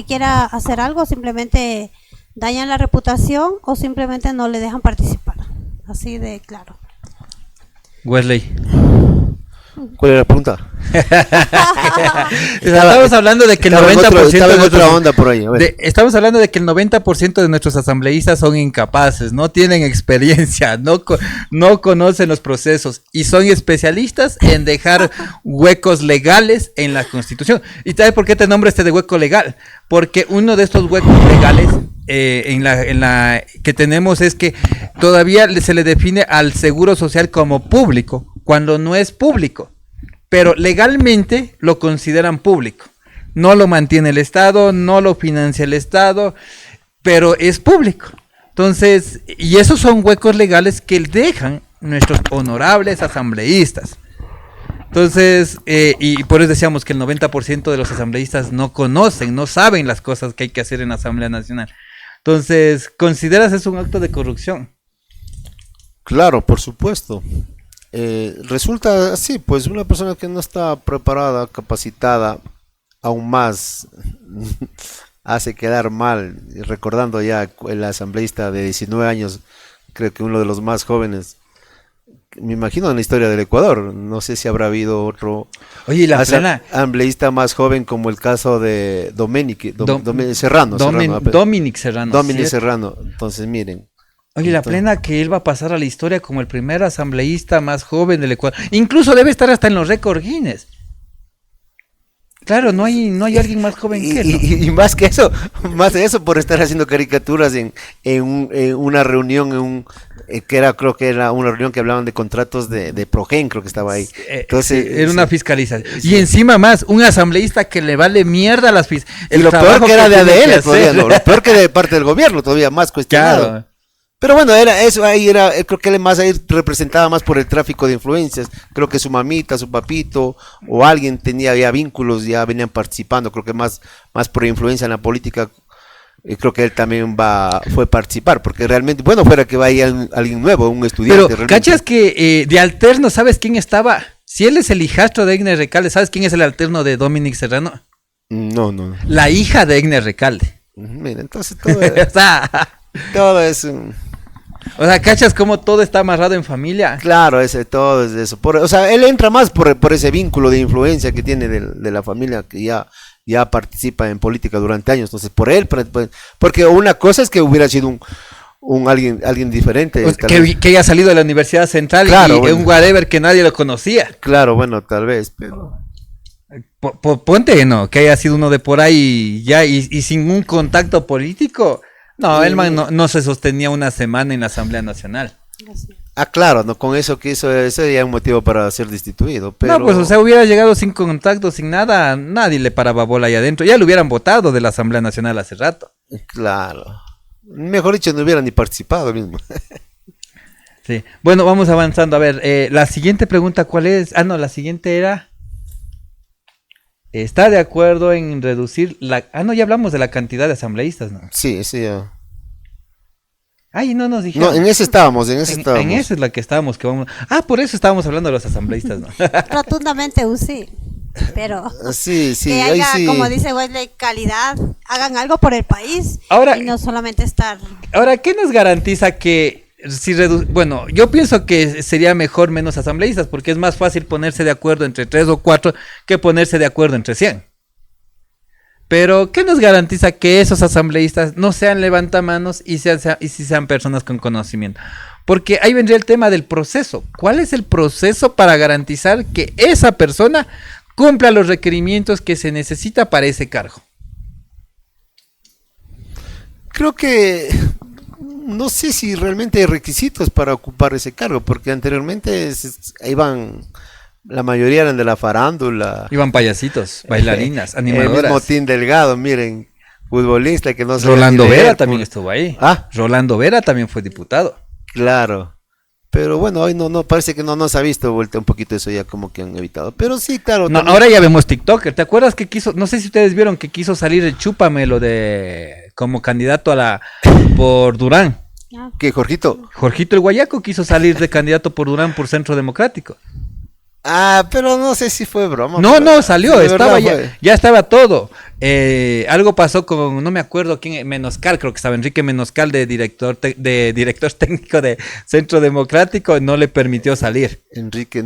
quiera hacer algo, simplemente dañan la reputación o simplemente no le dejan participar. Así de claro. Wesley. ¿Cuál era la pregunta? Estamos hablando de que el 90% estamos hablando de que el 90% de nuestros asambleístas son incapaces, no tienen experiencia, no conocen los procesos y son especialistas en dejar huecos legales en la Constitución. ¿Y sabes por qué te nombro de hueco legal? Porque uno de estos huecos legales en la que tenemos es que todavía se le define al seguro social como público cuando no es público, pero legalmente lo consideran público. no lo mantiene el Estado, no lo financia el Estado, pero es público. Entonces, y esos son huecos legales que dejan nuestros honorables asambleístas. Entonces, y por eso decíamos que el 90% de los asambleístas no conocen, no saben las cosas que hay que hacer en la Asamblea Nacional. Entonces, ¿consideras eso un acto de corrupción? Claro, por supuesto. Resulta así, pues una persona que no está preparada, capacitada, aún más hace quedar mal, recordando ya el asambleísta de 19 años, creo que uno de los más jóvenes, me imagino en la historia del Ecuador, no sé si habrá habido otro Oye, la plena asambleísta más joven como el caso de Serrano. Dominic Serrano. Dominic Serrano, entonces miren. Oye, la plena que él va a pasar a la historia como el primer asambleísta más joven del Ecuador. Incluso debe estar hasta en los récords Guinness. Claro, no hay alguien más joven que él, ¿no? Y más de eso por estar haciendo caricaturas en una reunión, creo que era una reunión que hablaban de contratos de Progen, creo que estaba ahí. Entonces, era una fiscalización. Sí. Y encima más, un asambleísta que le vale mierda a las y lo peor que era de ADL todavía, ¿no? Lo peor que de parte del gobierno todavía más cuestionado. Claro. Pero bueno, creo que él más ahí representaba más por el tráfico de influencias. Creo que su mamita, su papito o alguien tenía ya vínculos, ya venían participando. Creo que más por influencia en la política, creo que él también fue a participar, porque realmente, bueno, fuera que vaya alguien nuevo, un estudiante. Pero, realmente. ¿Cachas que de alterno, sabes quién estaba? Si él es el hijastro de Egner Recalde, ¿sabes quién es el alterno de Dominic Serrano? No. La hija de Egner Recalde. Mira, entonces todo es O sea, ¿cachas cómo todo está amarrado en familia? Claro, todo es eso. O sea, él entra más por ese vínculo de influencia que tiene de la familia que ya participa en política durante años. Entonces, por él, porque una cosa es que hubiera sido alguien diferente. Que haya salido de la Universidad Central, claro, y bueno, un whatever que nadie lo conocía. Claro, bueno, tal vez, pero... Ponte, ¿no? Que haya sido uno de por ahí ya y sin un contacto político. No, el man no se sostenía una semana en la Asamblea Nacional. Claro, no, con eso que eso sería un motivo para ser destituido, pero... No, pues, o sea, hubiera llegado sin contacto, sin nada, nadie le paraba bola ahí adentro. Ya lo hubieran votado de la Asamblea Nacional hace rato. Claro. Mejor dicho, no hubiera ni participado mismo. Sí. Bueno, vamos avanzando. A ver, la siguiente pregunta, ¿cuál es? La siguiente era... ¿Está de acuerdo en reducir la... ya hablamos de la cantidad de asambleístas, ¿no? Sí. Ay, no nos dijeron. No, en ese estábamos. En esa es la que estábamos, por eso estábamos hablando de los asambleístas, ¿no? Rotundamente sí. Pero sí, que haya, como dice Wesley, calidad, hagan algo por el país y no solamente estar... Ahora, ¿qué nos garantiza que bueno, yo pienso que sería mejor menos asambleístas, porque es más fácil ponerse de acuerdo entre 3 o 4 que ponerse de acuerdo entre 100. Pero, ¿qué nos garantiza que esos asambleístas no sean levantamanos y si sean personas con conocimiento? Porque ahí vendría el tema del proceso. ¿Cuál es el proceso para garantizar que esa persona cumpla los requerimientos que se necesita para ese cargo? Creo que... No sé si realmente hay requisitos para ocupar ese cargo, porque anteriormente la mayoría eran de la farándula. Iban payasitos, bailarinas, animadoras. El mismo Tim Delgado, miren, futbolista que no se... Rolando Vera también estuvo ahí. Ah. Rolando Vera también fue diputado. Claro. Pero bueno, hoy no parece que no se ha visto vuelta un poquito eso ya como que han evitado. Pero sí, claro. No, ahora ya vemos TikToker. ¿Te acuerdas que no sé si ustedes vieron que quiso salir el Chúpamelo como candidato por Durán? ¿Qué, Jorgito? Jorgito el Guayaco quiso salir de candidato por Durán por Centro Democrático. Pero no sé si fue broma. No, salió, ya estaba todo. Algo pasó con, no me acuerdo quién, Menoscal, creo que estaba Enrique Menoscal de director técnico de Centro Democrático, no le permitió salir. Enrique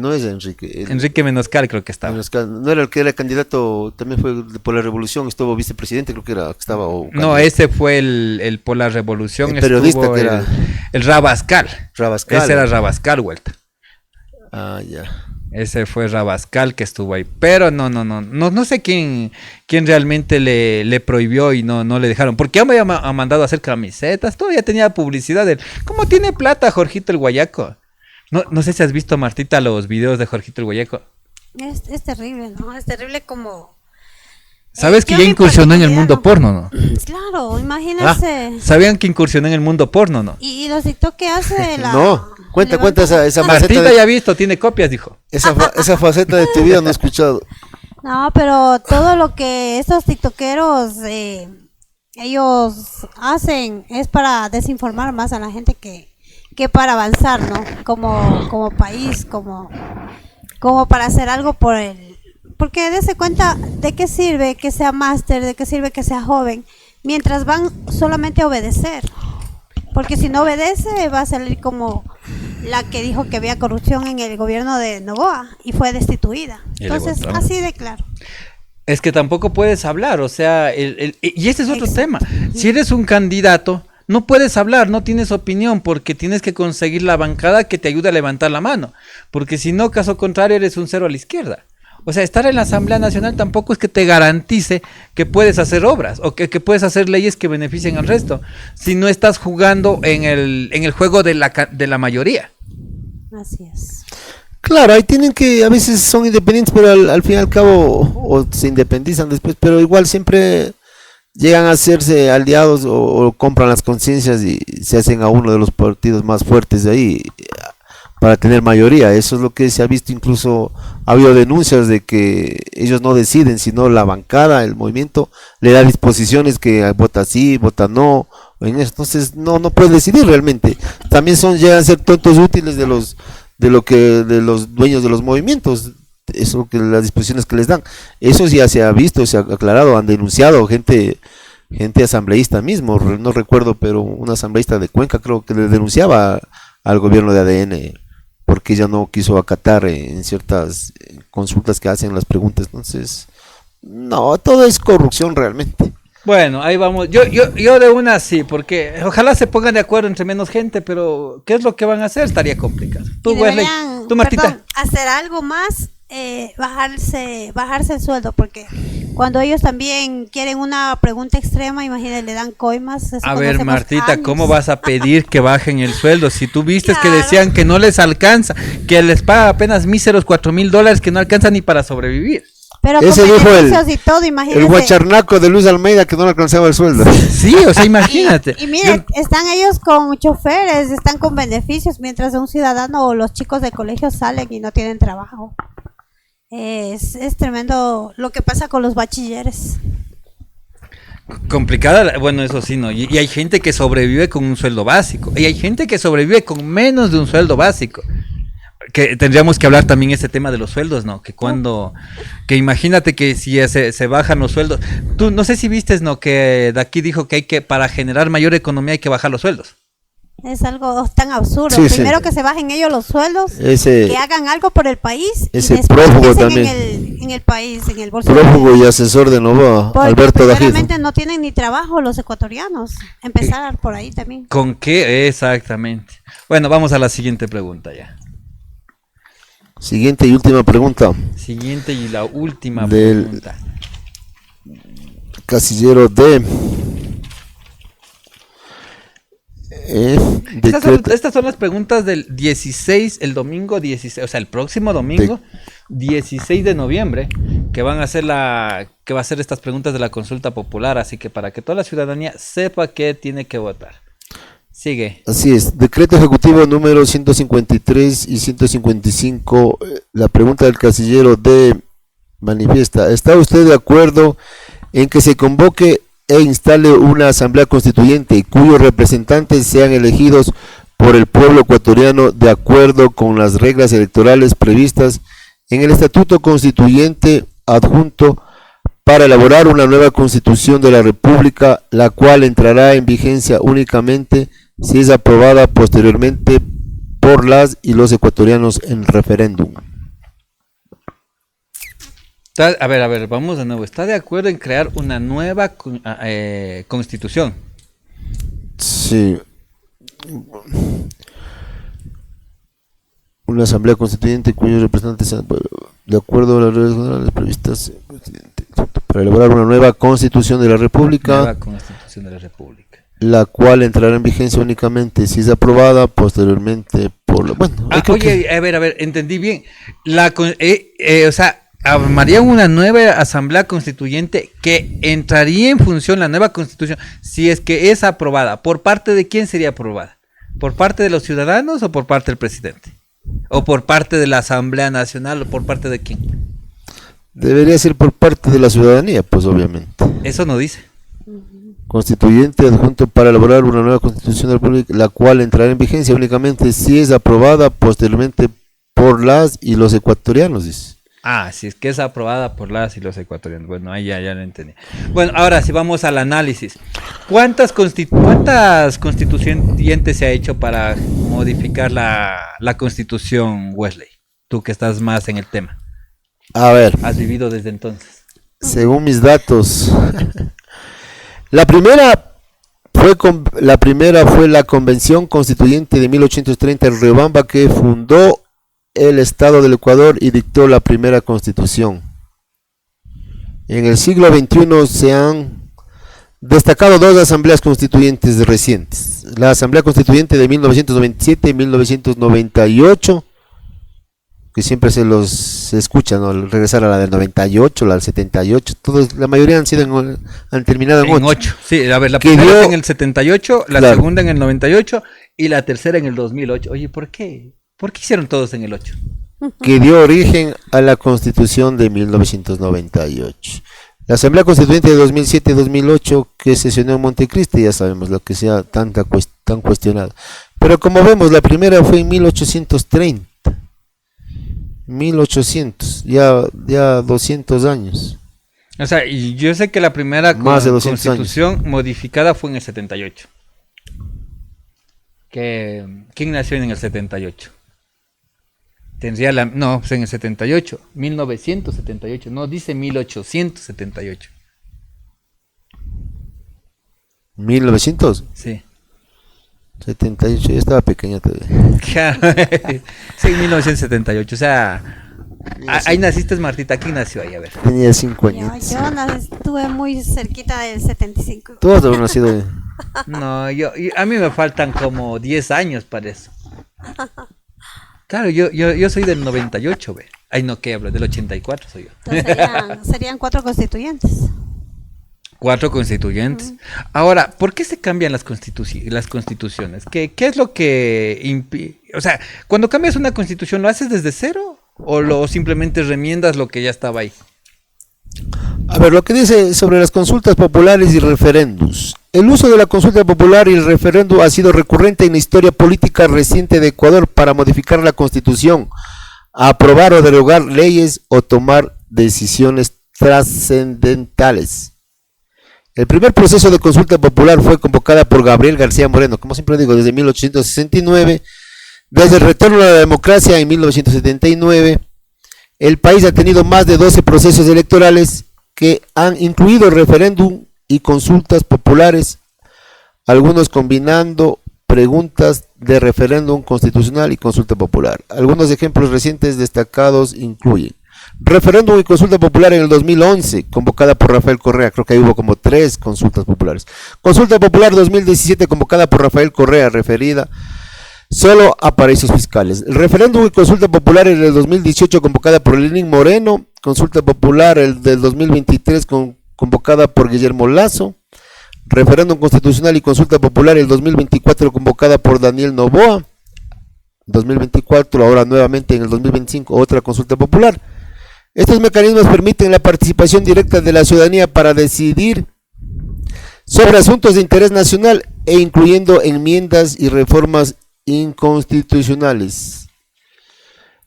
Menoscal creo que estaba. No era el que era candidato, también fue por la Revolución, estuvo vicepresidente, creo que estaba. No, ese fue el por la Revolución, el periodista que era el Rabascal. Ese era Rabascal, vuelta. Ya. Ese fue Rabascal que estuvo ahí, pero no sé quién realmente le prohibió y no le dejaron, porque ya me ha mandado a hacer camisetas, todavía tenía publicidad de él. ¿Cómo tiene plata Jorgito el Guayaco? No sé si has visto, Martita, los videos de Jorgito el Guayaco. Es terrible, ¿no? Es terrible como ¿Sabes que yo ya mi incursionó en el particular mundo no. porno, no? Claro, imagínense. ¿Sabían que incursionó en el mundo porno, no? Y los TikTok que hace la... No, cuenta levanta- esa faceta Martita ya ha visto, tiene copias, dijo. esa faceta de tu vida no he escuchado. No, pero todo lo que estos tiktokeros ellos hacen es para desinformar más a la gente que para avanzar, ¿no? Como país, como para hacer algo por el... Porque dése cuenta de qué sirve que sea máster, de qué sirve que sea joven, mientras van solamente a obedecer. Porque si no obedece va a salir como la que dijo que había corrupción en el gobierno de Noboa y fue destituida. Y le Entonces, votaron. así de claro. Es que tampoco puedes hablar, o sea, y ese es otro Exacto. tema. Si eres un candidato, no puedes hablar, no tienes opinión, porque tienes que conseguir la bancada que te ayude a levantar la mano. Porque si no, caso contrario, eres un cero a la izquierda. O sea, estar en la Asamblea Nacional tampoco es que te garantice que puedes hacer obras o que puedes hacer leyes que beneficien al resto, si no estás jugando en el juego de la mayoría. Así es. Claro, ahí tienen que, a veces son independientes, pero al fin y al cabo, o se independizan después, pero igual siempre llegan a hacerse aliados o compran las conciencias y se hacen a uno de los partidos más fuertes de ahí para tener mayoría. Eso es lo que se ha visto, incluso ha habido denuncias de que ellos no deciden, sino la bancada, el movimiento, le da disposiciones que vota sí, vota no, en eso. Entonces no puede decidir realmente. También llegan a ser tontos útiles de los dueños de los movimientos. Eso que las disposiciones que les dan. Eso ya se ha visto, se ha aclarado, han denunciado gente asambleísta mismo, no recuerdo, pero un asambleísta de Cuenca creo que le denunciaba al gobierno de ADN porque ella no quiso acatar en ciertas consultas que hacen las preguntas. Entonces, no, todo es corrupción realmente. Bueno, ahí vamos. Yo de una sí, porque ojalá se pongan de acuerdo entre menos gente, pero ¿qué es lo que van a hacer? Estaría complicado. Tú, Y Wesley, deberían, tú, Martita. perdón, hacer algo más, bajarse el sueldo, porque cuando ellos también quieren una pregunta extrema, imagínate, le dan coimas. eso A ver, conocemos Martita, años. ¿cómo vas a pedir que bajen el sueldo? Si tú viste que Claro. decían que no les alcanza, que les paga apenas míseros $4,000, que no alcanza ni para sobrevivir. Pero Ese con dijo beneficios y todo, imagínate. el guacharnaco de Luis Almeida que no le alcanzaba el sueldo. Sí, o sea, imagínate. Y mire, están ellos con choferes, están con beneficios, mientras un ciudadano o los chicos de colegio salen y no tienen trabajo. Es tremendo lo que pasa con los bachilleres. Complicada, bueno, eso sí, ¿no? Y hay gente que sobrevive con un sueldo básico. Y hay gente que sobrevive con menos de un sueldo básico. Que tendríamos que hablar también este tema de los sueldos, ¿no? Que imagínate que si se bajan los sueldos. Tú, no sé si vistes, ¿no? Que de aquí dijo que para generar mayor economía hay que bajar los sueldos. Es algo tan absurdo. Sí, Primero sí. que se bajen ellos los sueldos, Ese que hagan algo por el país ese y después prófugo piensen también. en el país, en el bolso. prófugo y asesor de Novoa, Porque Alberto Dajiz. primeramente no tienen ni trabajo los ecuatorianos. Empezar por ahí también. ¿Con qué? Exactamente. Bueno, vamos a la siguiente pregunta ya. Siguiente y última pregunta. Siguiente y la última Del- pregunta. Casillero D. Decreto. Estas son las preguntas del 16, el domingo 16, o sea, el próximo domingo, 16 de noviembre, que van a hacer que va a hacer estas preguntas de la consulta popular, así que para que toda la ciudadanía sepa que tiene que votar. Sigue. Así es, decreto ejecutivo número 153 y 155, la pregunta del casillero D manifiesta, ¿está usted de acuerdo en que se convoque e instale una asamblea constituyente cuyos representantes sean elegidos por el pueblo ecuatoriano de acuerdo con las reglas electorales previstas en el estatuto constituyente adjunto para elaborar una nueva constitución de la República, la cual entrará en vigencia únicamente si es aprobada posteriormente por las y los ecuatorianos en referéndum? A ver, vamos de nuevo. ¿Está de acuerdo en crear una nueva constitución? Sí. Una asamblea constituyente cuyos representantes sean de acuerdo a las reglas generales previstas para elaborar una nueva constitución de la República, Nueva constitución de la República. la cual entrará en vigencia únicamente si es aprobada posteriormente por la... Bueno, Oye, a ver, entendí bien. O sea, armarían una nueva asamblea constituyente que entraría en función la nueva constitución si es que es aprobada. ¿Por parte de quién sería aprobada? ¿Por parte de los ciudadanos o por parte del presidente? ¿O por parte de la Asamblea Nacional o por parte de quién? Debería ser por parte de la ciudadanía, pues obviamente. Eso no dice. Constituyente adjunto para elaborar una nueva constitución de la República, la cual entrará en vigencia únicamente si es aprobada posteriormente por las y los ecuatorianos, dice. Ah, si es que es aprobada por las y los ecuatorianos. Bueno, ahí ya lo entendí. Bueno, ahora si vamos al análisis. ¿Cuántas constituyentes se ha hecho para modificar la constitución, Wesley? Tú que estás más en el tema. A ver, Has vivido desde entonces. según mis datos, la primera fue la Convención Constituyente de 1830 en Riobamba, que fundó el Estado del Ecuador y dictó la primera constitución. En el siglo XXI se han destacado dos asambleas constituyentes recientes. La Asamblea Constituyente de 1997 y 1998, que siempre se escucha, ¿no? Regresar a la del 98, la del 78, la mayoría han terminado en 8. Sí, a ver, la Que primera dio- fue en el 78, la Claro. segunda en el 98 y la tercera en el 2008. Oye, ¿por qué? ¿Por qué hicieron todos en el 8? Que dio origen a la Constitución de 1998. La Asamblea Constituyente de 2007-2008, que sesionó en Montecristi, ya sabemos lo que sea tan cuestionada. Pero como vemos, la primera fue en 1830. 1800, ya 200 años. O sea, y yo sé que la primera Más de 200 constitución modificada fue en el 78. ¿Quién nació en el 78? Tendría no, pues en el 78, 1978, no dice 1878. 1978, Sí. yo estaba pequeña todavía. Claro. Sí, 1978, o sea, ahí naciste, Martita. ¿Quién nació ahí? A ver. Tenía 5 Yo, años. estuve muy cerquita del 75. Todos habrán nacido. No, a mí me faltan como 10 años para eso. Claro, yo soy del 98, ve. Ay, no, ¿qué hablo? Del 84 soy yo. Entonces serían 4 constituyentes. 4 constituyentes. Ahora, ¿por qué se cambian las constituciones? ¿Qué es lo que impide? O sea, cuando cambias una constitución, ¿lo haces desde cero? ¿O simplemente remiendas lo que ya estaba ahí? A ver, lo que dice sobre las consultas populares y referendos. El uso de la consulta popular y el referéndum ha sido recurrente en la historia política reciente de Ecuador para modificar la constitución, aprobar o derogar leyes o tomar decisiones trascendentales. El primer proceso de consulta popular fue convocada por Gabriel García Moreno, como siempre digo, desde 1869, desde el retorno a la democracia en 1979. El país ha tenido más de 12 procesos electorales que han incluido referéndum y consultas populares, algunos combinando preguntas de referéndum constitucional y consulta popular. Algunos ejemplos recientes destacados incluyen referéndum y consulta popular en el 2011, convocada por Rafael Correa. Creo que ahí hubo como 3 consultas populares. Consulta popular 2017, convocada por Rafael Correa, referida solo a paraísos fiscales. El referéndum y consulta popular en el 2018, convocada por Lenín Moreno. Consulta popular el del 2023, convocada por Guillermo Lazo. Referéndum constitucional y consulta popular el 2024, convocada por Daniel Noboa. 2024, ahora nuevamente en el 2025, otra consulta popular. Estos mecanismos permiten la participación directa de la ciudadanía para decidir sobre asuntos de interés nacional e incluyendo enmiendas y reformas inconstitucionales.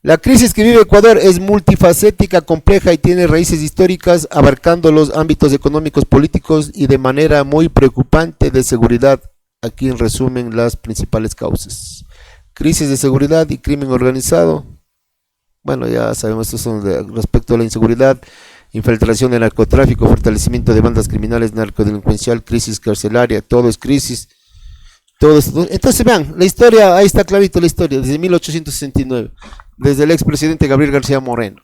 La crisis que vive Ecuador es multifacética, compleja y tiene raíces históricas abarcando los ámbitos económicos, políticos y de manera muy preocupante de seguridad. Aquí en resumen las principales causas: crisis de seguridad y crimen organizado. Bueno, ya sabemos, estos son respecto a la inseguridad, infiltración del narcotráfico, fortalecimiento de bandas criminales, narcodelincuencial, crisis carcelaria, todo es crisis. Todo esto. Entonces vean, la historia, ahí está clarito la historia, desde 1869, desde el expresidente Gabriel García Moreno.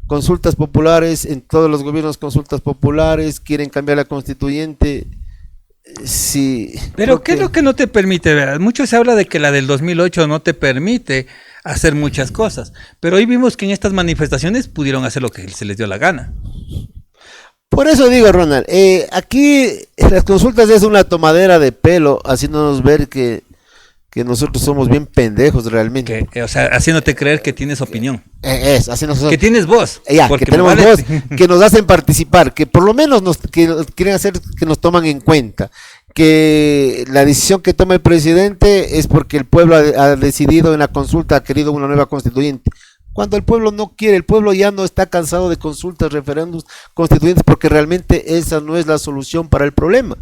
Consultas populares, en todos los gobiernos consultas populares, quieren cambiar la constituyente. Sí. Pero ¿qué es lo que no te permite? ¿Verdad? Mucho se habla de que la del 2008 no te permite hacer muchas cosas. Pero hoy vimos que en estas manifestaciones pudieron hacer lo que se les dio la gana. Por eso digo, Ronald, aquí las consultas es una tomadera de pelo, haciéndonos ver que nosotros somos bien pendejos realmente. O sea, haciéndote creer que tienes opinión. Haciéndonos Que tienes voz. Que tenemos voz, que nos hacen participar, que por lo menos que quieren hacer que nos toman en cuenta. Que la decisión que toma el presidente es porque el pueblo ha decidido en la consulta, ha querido una nueva constituyente. Cuando el pueblo no quiere, el pueblo ya no está cansado de consultas, referéndums, constituyentes, porque realmente esa no es la solución para el problema.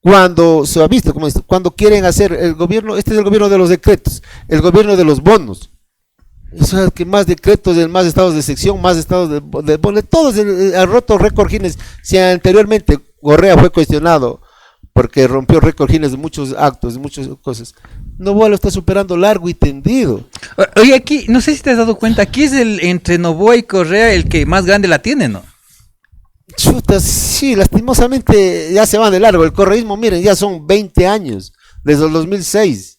Cuando se ha visto, como dice, cuando quieren hacer el gobierno, este es el gobierno de los decretos, el gobierno de los bonos. Eso es que más decretos, más estados de sección, más estados de bonos, todos ha roto récord Guinness. Si anteriormente Correa fue cuestionado porque rompió récord Guinness de muchos actos, de muchas cosas, Noboa lo está superando largo y tendido. Oye, aquí, no sé si te has dado cuenta, aquí es entre Noboa y Correa el que más grande la tiene, ¿no? Chuta, sí, lastimosamente ya se van de largo. El correísmo, miren, ya son 20 años, desde el 2006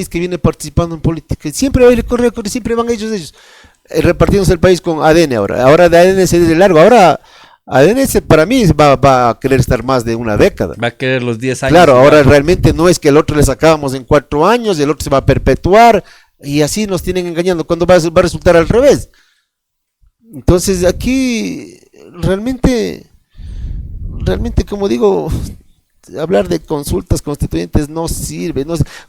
que viene participando en política. Siempre va a ir Correa, siempre van ellos, repartiéndose el país con ADN ahora de ADN se de largo, ahora ADN para mí va a querer estar más de una década. Va a querer los 10 años. Claro, ahora realmente no es que el otro le sacábamos en 4 años y el otro se va a perpetuar y así nos tienen engañando cuando va a resultar al revés. Entonces aquí realmente como digo, hablar de consultas constituyentes no sirve.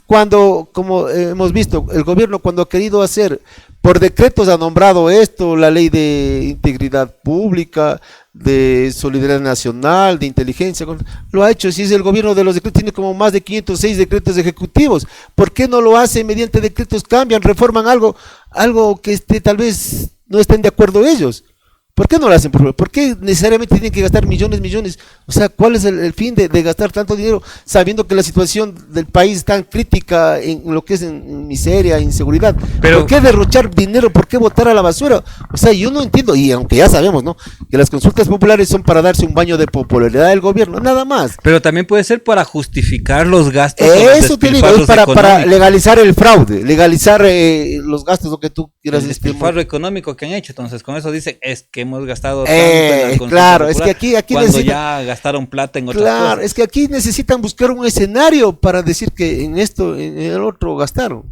Cuando, como hemos visto, el gobierno cuando ha querido hacer, por decretos ha nombrado esto, la ley de integridad pública, de solidaridad nacional, de inteligencia, lo ha hecho. Si es el gobierno de los decretos, tiene como más de 506 decretos ejecutivos. ¿Por qué no lo hace mediante decretos? Cambian, reforman algo que tal vez no estén de acuerdo ellos. ¿Por qué no lo hacen? ¿Por qué necesariamente tienen que gastar millones? O sea, ¿cuál es el fin de gastar tanto dinero sabiendo que la situación del país es tan crítica en lo que es en miseria, inseguridad? ¿Por qué derrochar dinero? ¿Por qué botar a la basura? O sea, yo no entiendo, y aunque ya sabemos, ¿no?, que las consultas populares son para darse un baño de popularidad del gobierno, nada más. Pero también puede ser para justificar los gastos. Eso te digo, es para legalizar el fraude, legalizar los gastos, lo que tú quieras. El despilfarro económico que han hecho. Entonces, con eso dicen, es que hemos gastado tanto en la claro, es que aquí cuando ya gastaron plata en otras claro, cosas. Es que aquí necesitan buscar un escenario para decir que en esto, en el otro gastaron.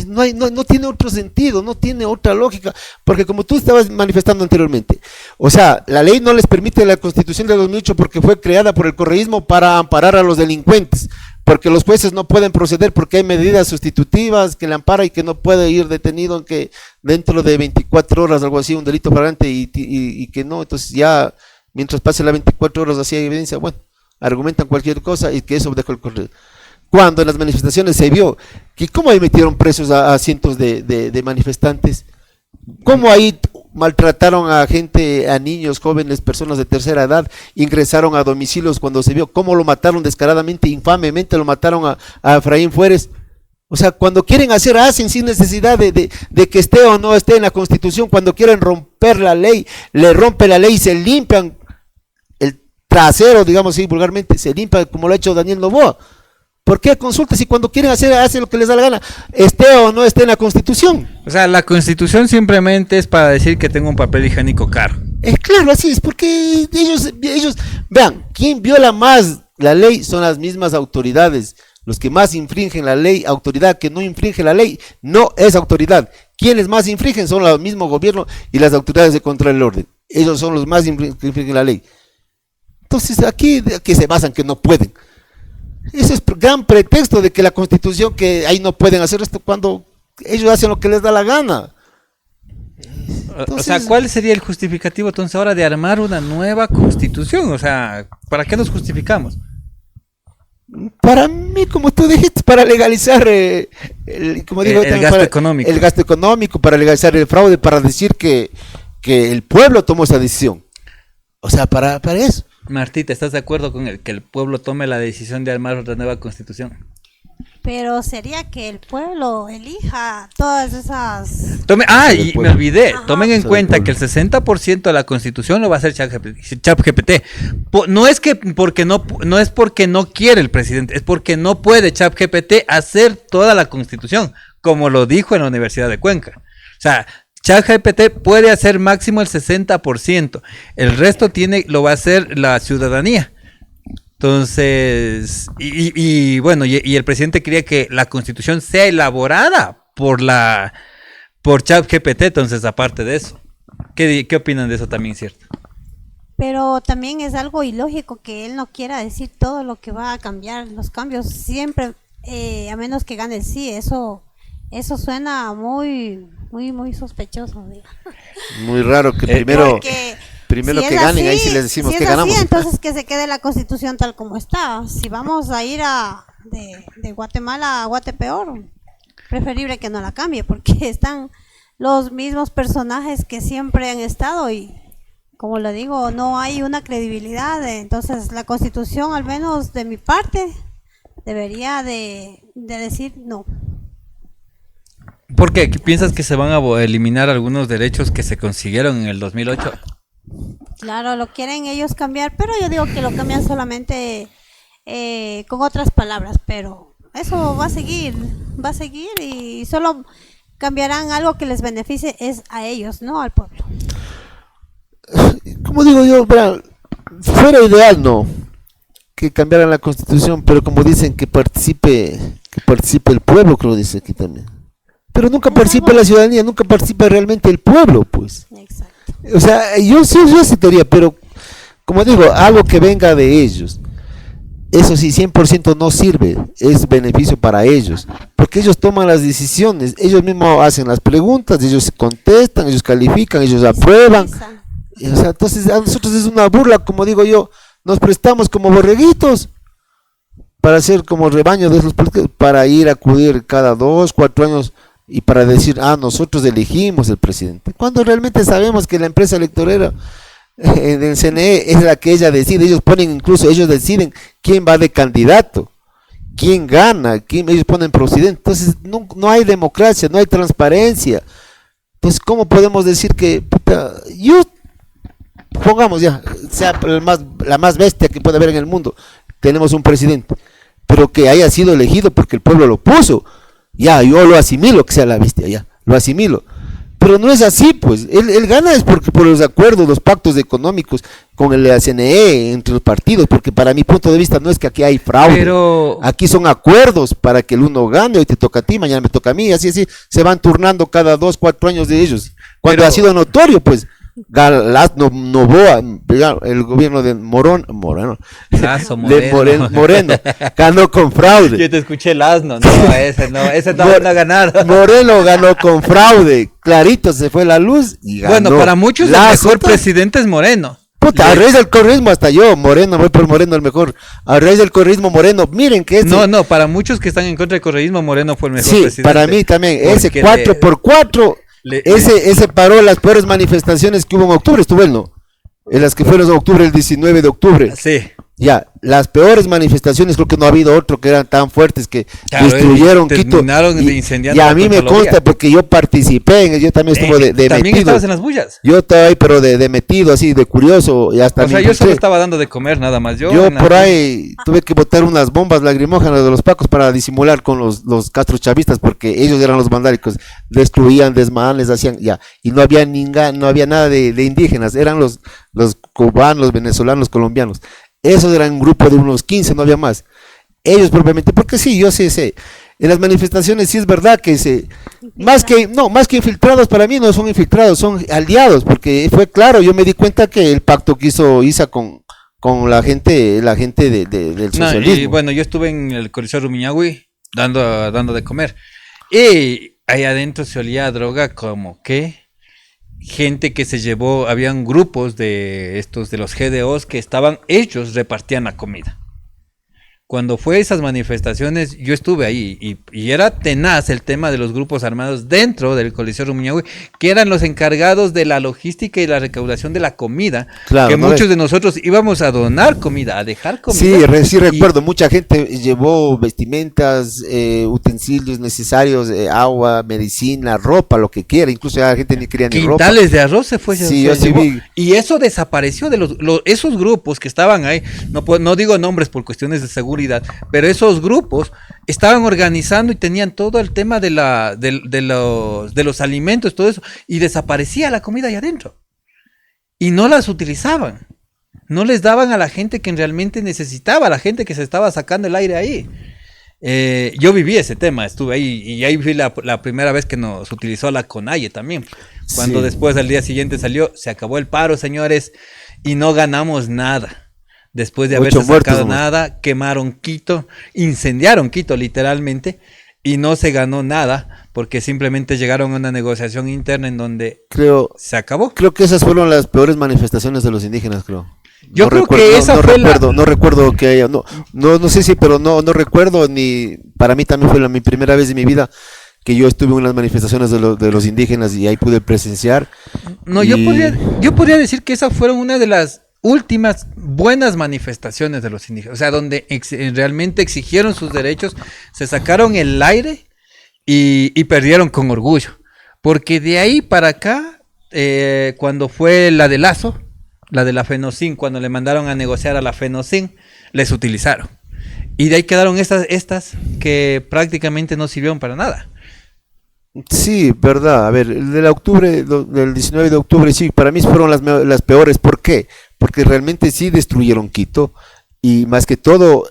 No tiene otro sentido, no tiene otra lógica, porque como tú estabas manifestando anteriormente, o sea, la ley no les permite la Constitución de 2008 porque fue creada por el correísmo para amparar a los delincuentes, porque los jueces no pueden proceder porque hay medidas sustitutivas que le amparan y que no puede ir detenido en que dentro de 24 horas, algo así, un delito flagrante y que no, entonces ya mientras pase las 24 horas así hay evidencia, bueno, argumentan cualquier cosa y que eso dejó el correo. Cuando en las manifestaciones se vio que cómo ahí metieron presos a cientos de manifestantes, cómo ahí maltrataron a gente, a niños, jóvenes, personas de tercera edad, ingresaron a domicilios cuando se vio cómo lo mataron descaradamente, infamemente lo mataron a Efraín Fuérez. O sea, cuando quieren hacen sin necesidad de que esté o no esté en la Constitución. Cuando quieren romper la ley, le rompe la ley y se limpian el trasero, digamos así vulgarmente, se limpian como lo ha hecho Daniel Noboa. ¿Por qué consultas si cuando quieren hacen lo que les da la gana, esté o no esté en la Constitución? O sea, la Constitución simplemente es para decir que tengo un papel higiénico caro. Claro, así es, porque ellos, vean, quien viola más la ley son las mismas autoridades. Los que más infringen la ley, autoridad que no infringe la ley, no es autoridad. Quienes más infringen son el mismo gobierno y las autoridades de control del orden. Ellos son los más que infringen la ley. Entonces, aquí que se basan que no pueden. Ese es gran pretexto de que la Constitución, que ahí no pueden hacer esto cuando ellos hacen lo que les da la gana. Entonces, o sea, ¿cuál sería el justificativo entonces ahora de armar una nueva Constitución? O sea, ¿para qué nos justificamos? Para mí, como tú dijiste, para legalizar el gasto económico. El gasto económico, para legalizar el fraude, para decir que el pueblo tomó esa decisión. O sea, para eso. Martita, ¿estás de acuerdo con que el pueblo tome la decisión de armar otra nueva Constitución? Pero sería que el pueblo elija todas esas... Y me olvidé. Ajá. Tomen en cuenta que el 60% de la Constitución lo va a hacer ChatGPT. No es porque no quiere el presidente, es porque no puede ChatGPT hacer toda la Constitución. como lo dijo en la Universidad de Cuenca. O sea, ChatGPT puede hacer máximo el 60%, el resto lo va a hacer la ciudadanía. Entonces, bueno, y el presidente quería que la Constitución sea elaborada por ChatGPT, entonces aparte de eso, ¿qué opinan de eso también, cierto? Pero también es algo ilógico que él no quiera decir todo lo que va a cambiar, los cambios siempre, a menos que gane el sí, eso suena muy sospechoso, diga. Muy raro que primero si que ganen, ahí sí les decimos si que es ganamos. así, entonces que se quede la Constitución tal como está. Si vamos a ir de Guatemala a Guatepeor, preferible que no la cambie, porque están los mismos personajes que siempre han estado y, como le digo, no hay una credibilidad. Entonces la Constitución, al menos de mi parte, debería de decir no. ¿Por qué? ¿Piensas que se van a eliminar algunos derechos que se consiguieron en el 2008? Claro, lo quieren ellos cambiar, pero yo digo que lo cambian solamente con otras palabras, pero eso va a seguir y solo cambiarán algo que les beneficie es a ellos, no al pueblo. Como digo yo, fuera ideal no que cambiaran la Constitución, pero como dicen que participe el pueblo, creo que dice aquí también. Pero nunca participa la ciudadanía, nunca participa realmente el pueblo, pues. Exacto. O sea, yo aceptaría, pero como digo, algo que venga de ellos, eso sí, 100% no sirve, es beneficio para ellos, porque ellos toman las decisiones, ellos mismos hacen las preguntas, ellos contestan, ellos califican, ellos aprueban. O sea, entonces a nosotros es una burla, como digo yo, nos prestamos como borreguitos para ser como rebaño de esos políticos, para ir a acudir cada 2, 4 años y para decir, nosotros elegimos el presidente, cuando realmente sabemos que la empresa electorera del CNE es la que ella decide, ellos deciden quién va de candidato, quién gana, ellos ponen presidente, entonces no hay democracia, no hay transparencia. Entonces, ¿cómo podemos decir que, pongamos ya, sea la más bestia que puede haber en el mundo, tenemos un presidente, pero que haya sido elegido porque el pueblo lo puso, ya, yo lo asimilo que sea la bestia, ya, lo asimilo, pero no es así, pues, él gana es porque por los acuerdos, los pactos económicos con el CNE, entre los partidos, porque para mi punto de vista no es que aquí hay fraude, pero aquí son acuerdos para que el uno gane, hoy te toca a ti, mañana me toca a mí, así, se van turnando cada 2, 4 años de ellos, cuando ha sido notorio, pues, Novoa, el gobierno de Moreno ganó con fraude. Yo te escuché el asno, ese no van a ganar. Moreno ganó con fraude, clarito se fue la luz y ganó. Bueno, para muchos el mejor presidente es Moreno. Puta, a raíz del correísmo hasta yo, Moreno, voy por Moreno el mejor. A raíz del correísmo Moreno, miren que No, para muchos que están en contra del correísmo, Moreno fue el mejor presidente. Sí, para mí también, ese 4x4. Ese paró las peores manifestaciones que hubo en octubre, estuvo él, ¿no? En las que fueron en octubre, el 19 de octubre. Sí. Ya, las peores manifestaciones, creo que no ha habido otro que eran tan fuertes que destruyeron Quito. Y a mí me consta porque yo participé, yo también estuve de ¿También metido. estabas en las bullas? Yo estaba ahí, pero de metido, así, de curioso. Y hasta yo solo estaba dando de comer, nada más. Yo por ahí tuve que botar unas bombas lagrimógenas de los pacos para disimular con los castros chavistas, porque ellos eran los vandálicos, destruían desmanes, hacían, ya. Y no había nada de indígenas, eran los cubanos, venezolanos, colombianos. Esos eran un grupo de unos 15, no había más. Ellos propiamente, porque sí, yo sé, en las manifestaciones sí es verdad que más que infiltrados, para mí no son infiltrados, son aliados, porque fue claro, yo me di cuenta que el pacto que hizo Isa con la gente del socialismo. Y bueno, yo estuve en el Coliseo Rumiñahui dando de comer, y ahí adentro se olía a droga como que gente que se llevó, habían grupos de los GDOs que ellos repartían la comida. Cuando fue esas manifestaciones, yo estuve ahí y era tenaz el tema de los grupos armados dentro del Coliseo Rumiñahui, que eran los encargados de la logística y la recaudación de la comida, claro, que muchos de nosotros íbamos a donar comida, a dejar comida. Sí, recuerdo, mucha gente llevó vestimentas, utensilios necesarios, agua, medicina, ropa, lo que quiera, incluso la gente ni quería ni ropa. Quintales de arroz se fue. Sí, yo sí vi. Y eso desapareció de esos grupos que estaban ahí, no digo nombres por cuestiones de seguridad, seguridad, pero esos grupos estaban organizando y tenían todo el tema de los alimentos, todo eso, y desaparecía la comida ahí adentro. Y no las utilizaban. No les daban a la gente que realmente necesitaba, a la gente que se estaba sacando el aire ahí. Yo viví ese tema, estuve ahí y ahí vi la primera vez que nos utilizó la CONAIE también. Cuando Sí. después al día siguiente salió, se acabó el paro, señores, y no ganamos nada. Después de 8 haberse muertos sacado nomás. nada, quemaron Quito, incendiaron Quito literalmente, y no se ganó nada porque simplemente llegaron a una negociación interna en donde Creo se acabó. que esas fueron las peores manifestaciones de los indígenas, creo. Yo creo que esa fue no recuerdo que haya, no sé si, pero no recuerdo, ni para mí también fue mi primera vez en mi vida que yo estuve en unas manifestaciones de los indígenas y ahí pude presenciar. No, y- yo podría decir que esas fueron una de las últimas buenas manifestaciones de los indígenas, o sea, donde realmente exigieron sus derechos, se sacaron el aire y perdieron con orgullo, porque de ahí para acá, cuando fue la de Lazo, la de la FENOCIN, cuando le mandaron a negociar a la FENOCIN, les utilizaron, y de ahí quedaron estas que prácticamente no sirvieron para nada. Sí, verdad. A ver, el del octubre, del 19 de octubre, sí, para mí fueron las peores. ¿Por qué? Porque realmente sí destruyeron Quito y más que todo,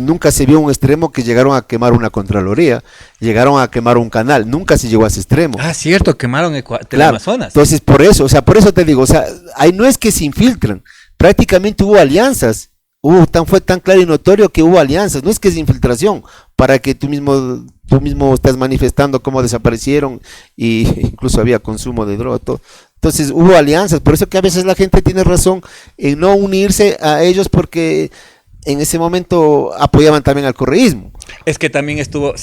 nunca se vio un extremo que llegaron a quemar una contraloría, llegaron a quemar un canal, nunca se llegó a ese extremo. Ah, cierto, quemaron el Claro, Amazonas. entonces por eso, o sea, por eso te digo, o sea, ahí no es que se infiltran, prácticamente hubo alianzas, fue tan claro y notorio que hubo alianzas, no es que es infiltración, para que tú mismo estás manifestando cómo desaparecieron y incluso había consumo de droga, todo. Entonces hubo alianzas, por eso que a veces la gente tiene razón en no unirse a ellos porque en ese momento apoyaban también al correísmo. Es que también estuvo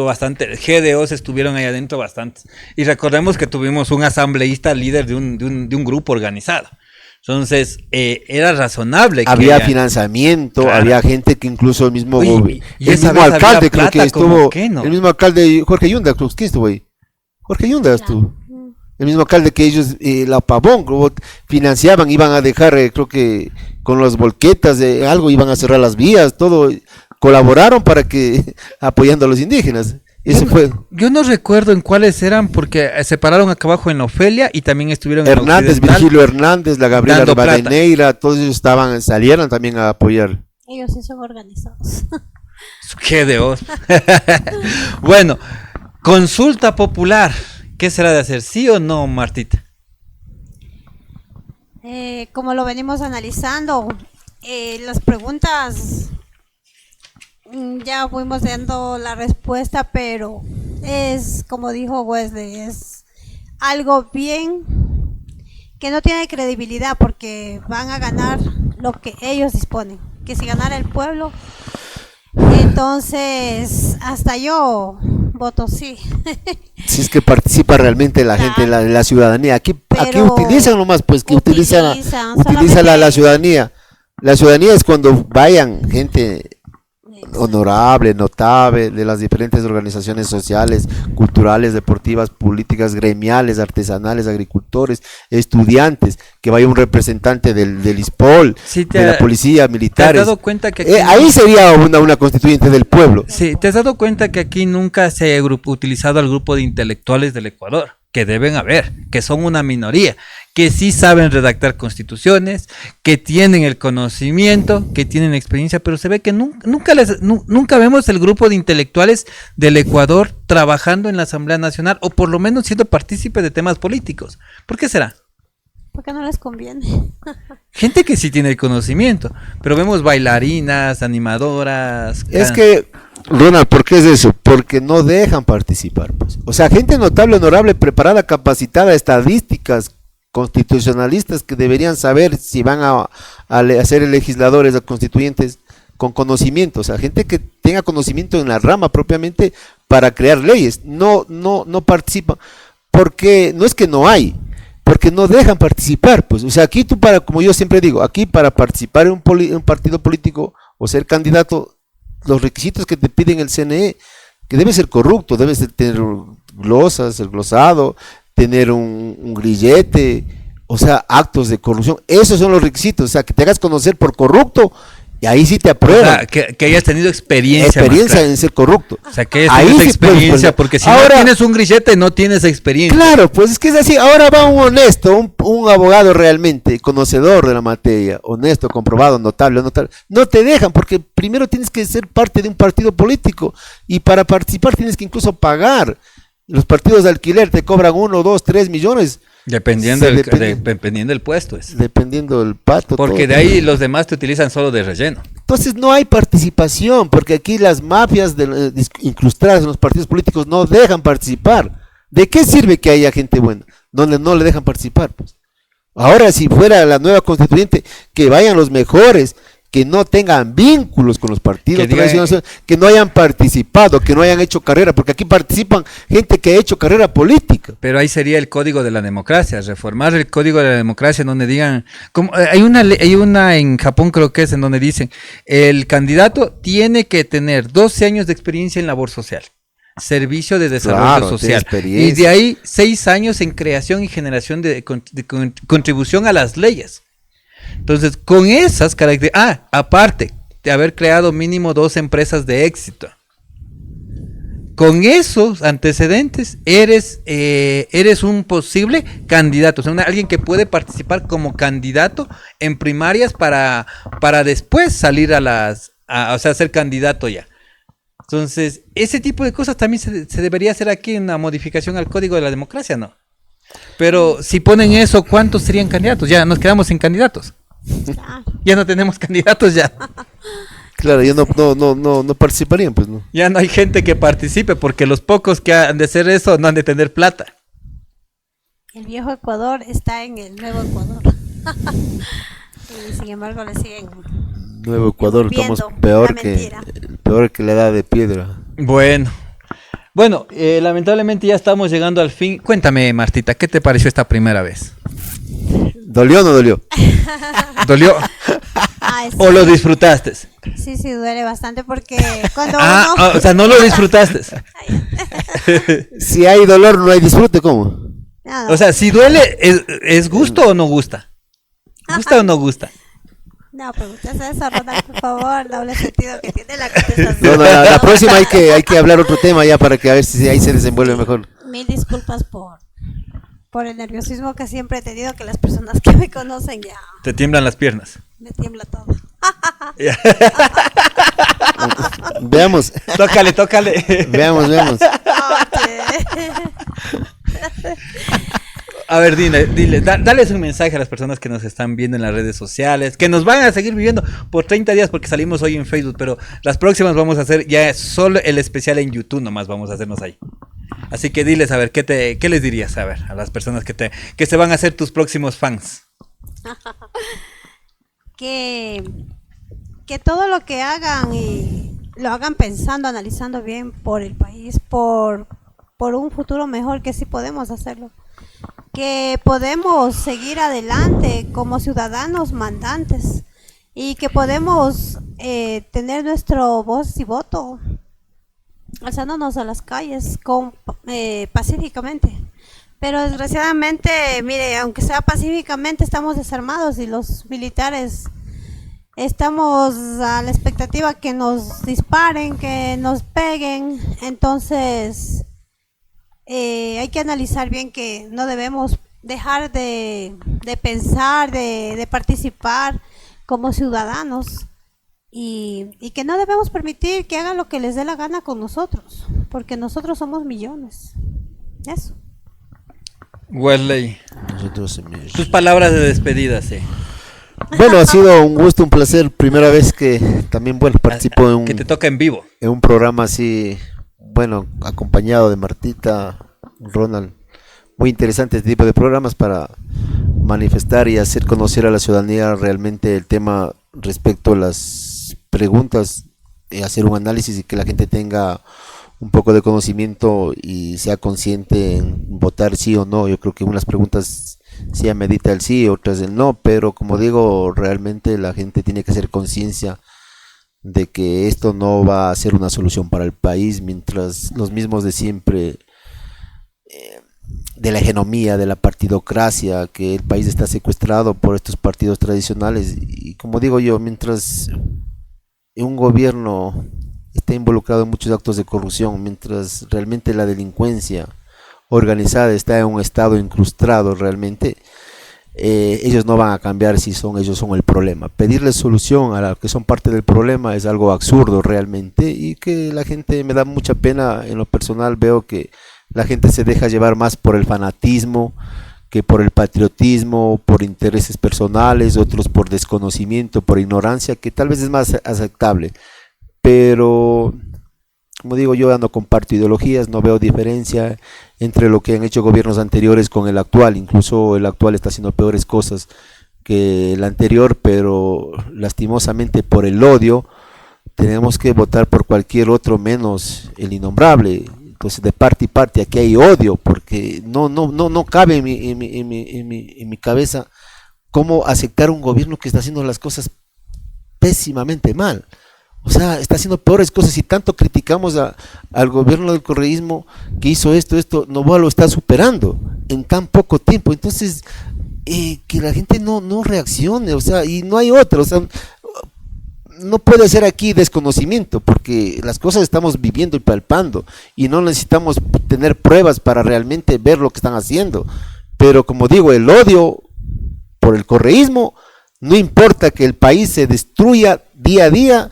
bastante, GDOs estuvieron ahí adentro bastantes. Y recordemos que tuvimos un asambleísta líder de un grupo organizado. Entonces, era razonable que Había haya- financiamiento, Claro. había gente que incluso el mismo, Oye, y el esa mismo vez había alcalde creo plata, que ¿cómo estuvo, que no? el mismo alcalde, Jorge Yunda, creo que estuvo ahí. Jorge Yunda estuvo. El mismo alcalde que ellos, la Pavón, creo, financiaban, iban a dejar, creo que con las volquetas de algo, iban a cerrar las vías, todo, colaboraron para que, apoyando a los indígenas. Ese fue Yo no recuerdo en cuáles eran, porque se pararon acá abajo en Ofelia y también estuvieron en Hernández, Occidental. Virgilio Hernández, la Gabriela dando plata. Rivadeneira, todos ellos salieron también a apoyar. Ellos sí son organizados. GDOs. Bueno, consulta popular. ¿Qué será de hacer? ¿Sí o no, Martita? Como lo venimos analizando, las preguntas ya fuimos dando la respuesta, pero es como dijo Wesley, es algo bien que no tiene credibilidad porque van a ganar lo que ellos disponen, que si ganara el pueblo, entonces hasta yo voto sí. Si es que participa realmente la Claro. gente, la ciudadanía. Aquí Pero utilizan nomás, pues que utiliza utilizan la solamente- ciudadanía. La ciudadanía es cuando vayan gente honorable, notable, de las diferentes organizaciones sociales, culturales, deportivas, políticas, gremiales, artesanales, agricultores, estudiantes, que vaya un representante del ISPOL, Sí, de la policía, ¿Te has militares. dado cuenta que aquí Ahí sería una constituyente del pueblo. Sí, ¿te has dado cuenta que aquí nunca se ha utilizado al grupo de intelectuales del Ecuador? Que deben haber, que son una minoría, que sí saben redactar constituciones, que tienen el conocimiento, que tienen experiencia, pero se ve que nunca vemos el grupo de intelectuales del Ecuador trabajando en la Asamblea Nacional o por lo menos siendo partícipes de temas políticos. ¿Por qué será? porque no les conviene. Gente que sí tiene el conocimiento, pero vemos bailarinas, animadoras. Es que, Ronald, ¿por qué es eso? Porque no dejan participar, pues. O sea, gente notable, honorable, preparada, capacitada, estadísticas, constitucionalistas que deberían saber si van a ser legisladores o constituyentes con conocimiento, o sea, gente que tenga conocimiento en la rama propiamente para crear leyes, no participan, porque no es que no hay, porque no dejan participar, pues, o sea, aquí tú como yo siempre digo, aquí para participar en un partido político o ser candidato, los requisitos que te piden el CNE, que debe ser corrupto, debe ser tener glosas, el glosado, tener un grillete, o sea, actos de corrupción, esos son los requisitos, o sea, que te hagas conocer por corrupto Y ahí sí te O aprueban. sea, que hayas tenido experiencia. Experiencia más en ser corrupto. claro. O sea, que hayas Ahí tenido sí esa puedes experiencia, poner. porque si Ahora- no tienes un grillete, no tienes experiencia. Claro, pues es que es así. Ahora va un honesto, un abogado realmente conocedor de la materia, honesto, comprobado, notable. No te dejan porque primero tienes que ser parte de un partido político y para participar tienes que incluso pagar. Los partidos de alquiler te cobran 1, 2, 3 millones, Dependiendo, Se del, depende- dependiendo del puesto. dependiendo del pato. Porque todo. de ahí los demás te utilizan solo de relleno. Entonces no hay participación, porque aquí las mafias incrustadas en los partidos políticos no dejan participar. ¿De qué sirve que haya gente buena? Donde no le dejan participar, pues. Ahora, si fuera la nueva constituyente, que vayan los mejores, que no tengan vínculos con los partidos Que digan- tradicionales, que no hayan participado, que no hayan hecho carrera, porque aquí participan gente que ha hecho carrera política. Pero ahí sería el código de la democracia, reformar el código de la democracia en donde digan, como, hay una en Japón creo que es en donde dicen, el candidato tiene que tener 12 años de experiencia en labor social, servicio de desarrollo Claro, tiene social, y experiencia. de ahí 6 años en creación y generación de contribución a las leyes. Entonces, con esas características, aparte de haber creado mínimo 2 empresas de éxito. Con esos antecedentes eres un posible candidato, o sea, alguien que puede participar como candidato en primarias para después salir o sea, ser candidato ya. Entonces, ese tipo de cosas también se debería hacer aquí, una modificación al código de la democracia, ¿no? Pero si ponen eso, ¿cuántos serían candidatos? Ya nos quedamos sin candidatos. Ya no tenemos candidatos ya. Claro, ya no participarían, pues no. Ya no hay gente que participe porque los pocos que han de hacer eso no han de tener plata. El viejo Ecuador está en el nuevo Ecuador. Y sin embargo le siguen. Nuevo Ecuador, Viendo estamos peor la que mentira. la edad de piedra. Bueno, lamentablemente ya estamos llegando al fin. Cuéntame, Martita, ¿qué te pareció esta primera vez? ¿Dolió o no dolió? ¿Dolió Ay, sí, o lo disfrutaste? sí, duele bastante porque cuando O sea, no lo disfrutaste. Si hay dolor, no hay disfrute, ¿cómo? No, O sea, si duele, ¿es gusto o no gusta? ¿Gusta o no gusta? no preguntas eso, Ronald, por favor, doble sentido que tiene la No, contestación. la próxima hay que hablar otro tema ya para que a ver si ahí se desenvuelve mejor. Mil disculpas por el nerviosismo que siempre he tenido, que las personas que me conocen ya Te tiemblan las piernas. me tiembla todo. Veamos, Tócale. veamos. Oye. A ver, dales un mensaje a las personas que nos están viendo en las redes sociales, que nos van a seguir viviendo por 30 días porque salimos hoy en Facebook, pero las próximas vamos a hacer ya solo el especial en YouTube, nomás vamos a hacernos ahí. Así que diles, a ver, ¿qué les dirías, a ver, a las personas que se van a hacer tus próximos fans? que todo lo que hagan y lo hagan pensando, analizando bien por el país, por un futuro mejor, que sí podemos hacerlo, que podemos seguir adelante como ciudadanos mandantes y que podemos tener nuestro voz y voto alzándonos a las calles pacíficamente. Pero desgraciadamente, mire, aunque sea pacíficamente, estamos desarmados y los militares estamos a la expectativa que nos disparen, que nos peguen. Entonces, hay que analizar bien que no debemos dejar de pensar, de participar como ciudadanos y que no debemos permitir que hagan lo que les dé la gana con nosotros, porque nosotros somos millones. Eso. Wesley, Nosotros, tus palabras de despedida, sí. bueno, ha sido un gusto, un placer. Primera vez que también, bueno, participo Que te toca en vivo. en un programa así, bueno, acompañado de Martita, Ronald. Muy interesante este tipo de programas para manifestar y hacer conocer a la ciudadanía realmente el tema respecto a las preguntas, hacer un análisis y que la gente tenga un poco de conocimiento y sea consciente en votar sí o no. Yo creo que unas preguntas sí amerita el sí, otras el no, pero como digo, realmente la gente tiene que hacer conciencia de que esto no va a ser una solución para el país mientras los mismos de siempre, de la hegemonía, de la partidocracia, que el país está secuestrado por estos partidos tradicionales. Y como digo yo, mientras un gobierno está involucrado en muchos actos de corrupción, mientras realmente la delincuencia organizada está en un estado incrustado realmente, ellos no van a cambiar si ellos son el problema. Pedirles solución a los que son parte del problema es algo absurdo realmente, y que la gente, me da mucha pena en lo personal, veo que la gente se deja llevar más por el fanatismo que por el patriotismo, por intereses personales, otros por desconocimiento, por ignorancia, que tal vez es más aceptable. Pero, como digo, yo no comparto ideologías, no veo diferencia entre lo que han hecho gobiernos anteriores con el actual. Incluso el actual está haciendo peores cosas que el anterior, pero lastimosamente por el odio tenemos que votar por cualquier otro menos el innombrable. Entonces, de parte y parte aquí hay odio, porque no cabe en mi cabeza cómo aceptar un gobierno que está haciendo las cosas pésimamente mal. O sea, está haciendo peores cosas, y tanto criticamos al gobierno del correísmo que hizo esto, Noboa lo está superando en tan poco tiempo. Entonces, que la gente no reaccione, o sea, y no hay otra, o sea, no puede ser aquí desconocimiento, porque las cosas estamos viviendo y palpando, y no necesitamos tener pruebas para realmente ver lo que están haciendo. Pero como digo, el odio por el correísmo, no importa que el país se destruya día a día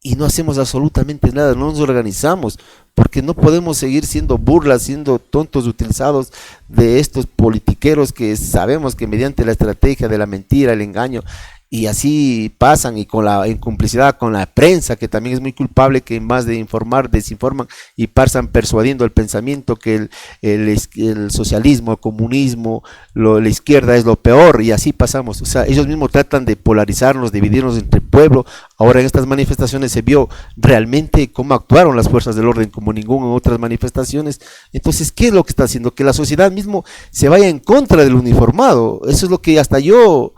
y no hacemos absolutamente nada, no nos organizamos, porque no podemos seguir siendo burlas, siendo tontos utilizados de estos politiqueros que sabemos que mediante la estrategia de la mentira, el engaño, y así pasan, y en complicidad con la prensa, que también es muy culpable, que en más de informar, desinforman y pasan persuadiendo el pensamiento que el socialismo, el comunismo, la izquierda es lo peor, y así pasamos. O sea, ellos mismos tratan de polarizarnos, dividirnos entre pueblo. Ahora en estas manifestaciones se vio realmente cómo actuaron las fuerzas del orden como ninguna en otras manifestaciones. Entonces, ¿qué es lo que está haciendo? Que la sociedad mismo se vaya en contra del uniformado. Eso es lo que hasta yo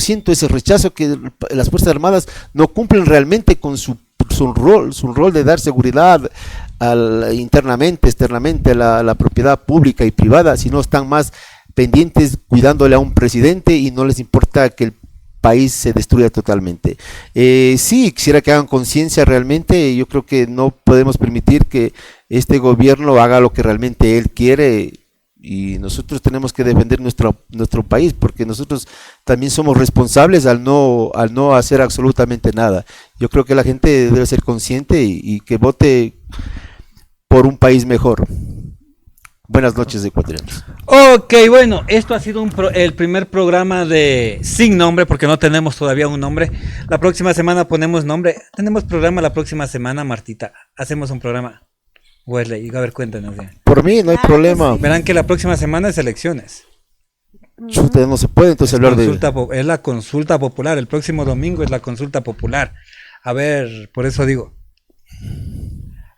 siento, ese rechazo, que las Fuerzas Armadas no cumplen realmente con su rol de dar seguridad internamente, externamente, a la propiedad pública y privada, sino están más pendientes cuidándole a un presidente, y no les importa que el país se destruya totalmente. Sí, quisiera que hagan conciencia realmente. Yo creo que no podemos permitir que este gobierno haga lo que realmente él quiere, y nosotros tenemos que defender nuestro país, porque nosotros también somos responsables al no hacer absolutamente nada. Yo creo que la gente debe ser consciente y que vote por un país mejor. Buenas noches, ecuatorianos. Ok, bueno, esto ha sido el primer programa de sin nombre, porque no tenemos todavía un nombre. La próxima semana ponemos nombre. Tenemos programa la próxima semana, Martita. Hacemos un programa. Wesley, a ver, cuéntanos. Por mí no hay problema. Verán que la próxima semana es elecciones. Chuta, no se puede entonces hablar es la consulta popular. El próximo domingo es la consulta popular. A ver, por eso digo.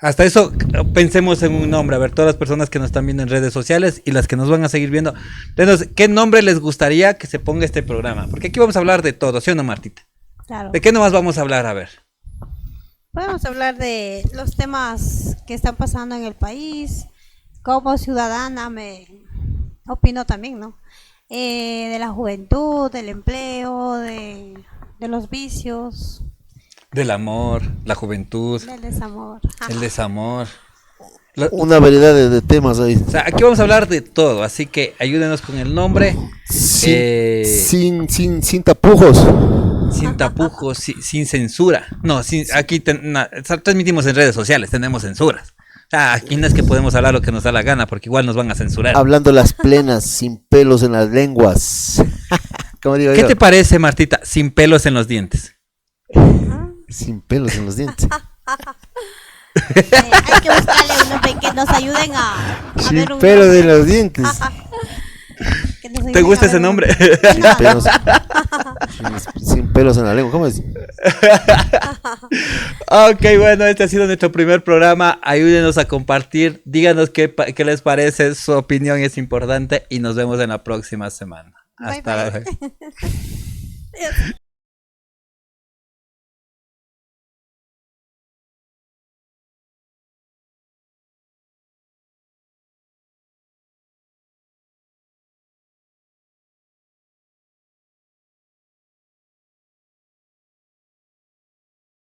Hasta eso, pensemos en un nombre. A ver, todas las personas que nos están viendo en redes sociales y las que nos van a seguir viendo, entonces, ¿qué nombre les gustaría que se ponga este programa? Porque aquí vamos a hablar de todo, ¿sí o no, Martita? Claro. ¿De qué nomás vamos a hablar? A ver. Podemos hablar de los temas que están pasando en el país. Como ciudadana me opino también, ¿no? De la juventud, del empleo, de los vicios. Del amor, la juventud. Del desamor. El desamor. Una variedad de temas ahí. O sea, aquí vamos a hablar de todo, así que ayúdenos con el nombre. Sin tapujos. Sin tapujos, sin censura. No, aquí transmitimos en redes sociales, tenemos censuras. O sea, aquí no es que podemos hablar lo que nos da la gana, porque igual nos van a censurar. Hablando las plenas, sin pelos en las lenguas. ¿Cómo digo ¿Qué yo? te parece, Martita? Sin pelos en los dientes. Sin pelos en los dientes. Hay que buscarle unos que nos ayuden a Sin ver un pelos nombre. en los dientes. Que nos ayuden ¿Te gusta a ese ver nombre? Sin pelos, sin pelos en la lengua. ¿Cómo es? Ok, bueno, este ha sido nuestro primer programa. Ayúdenos a compartir. Díganos qué les parece. Su opinión es importante. Y nos vemos en la próxima semana. Bye, Hasta bye. luego.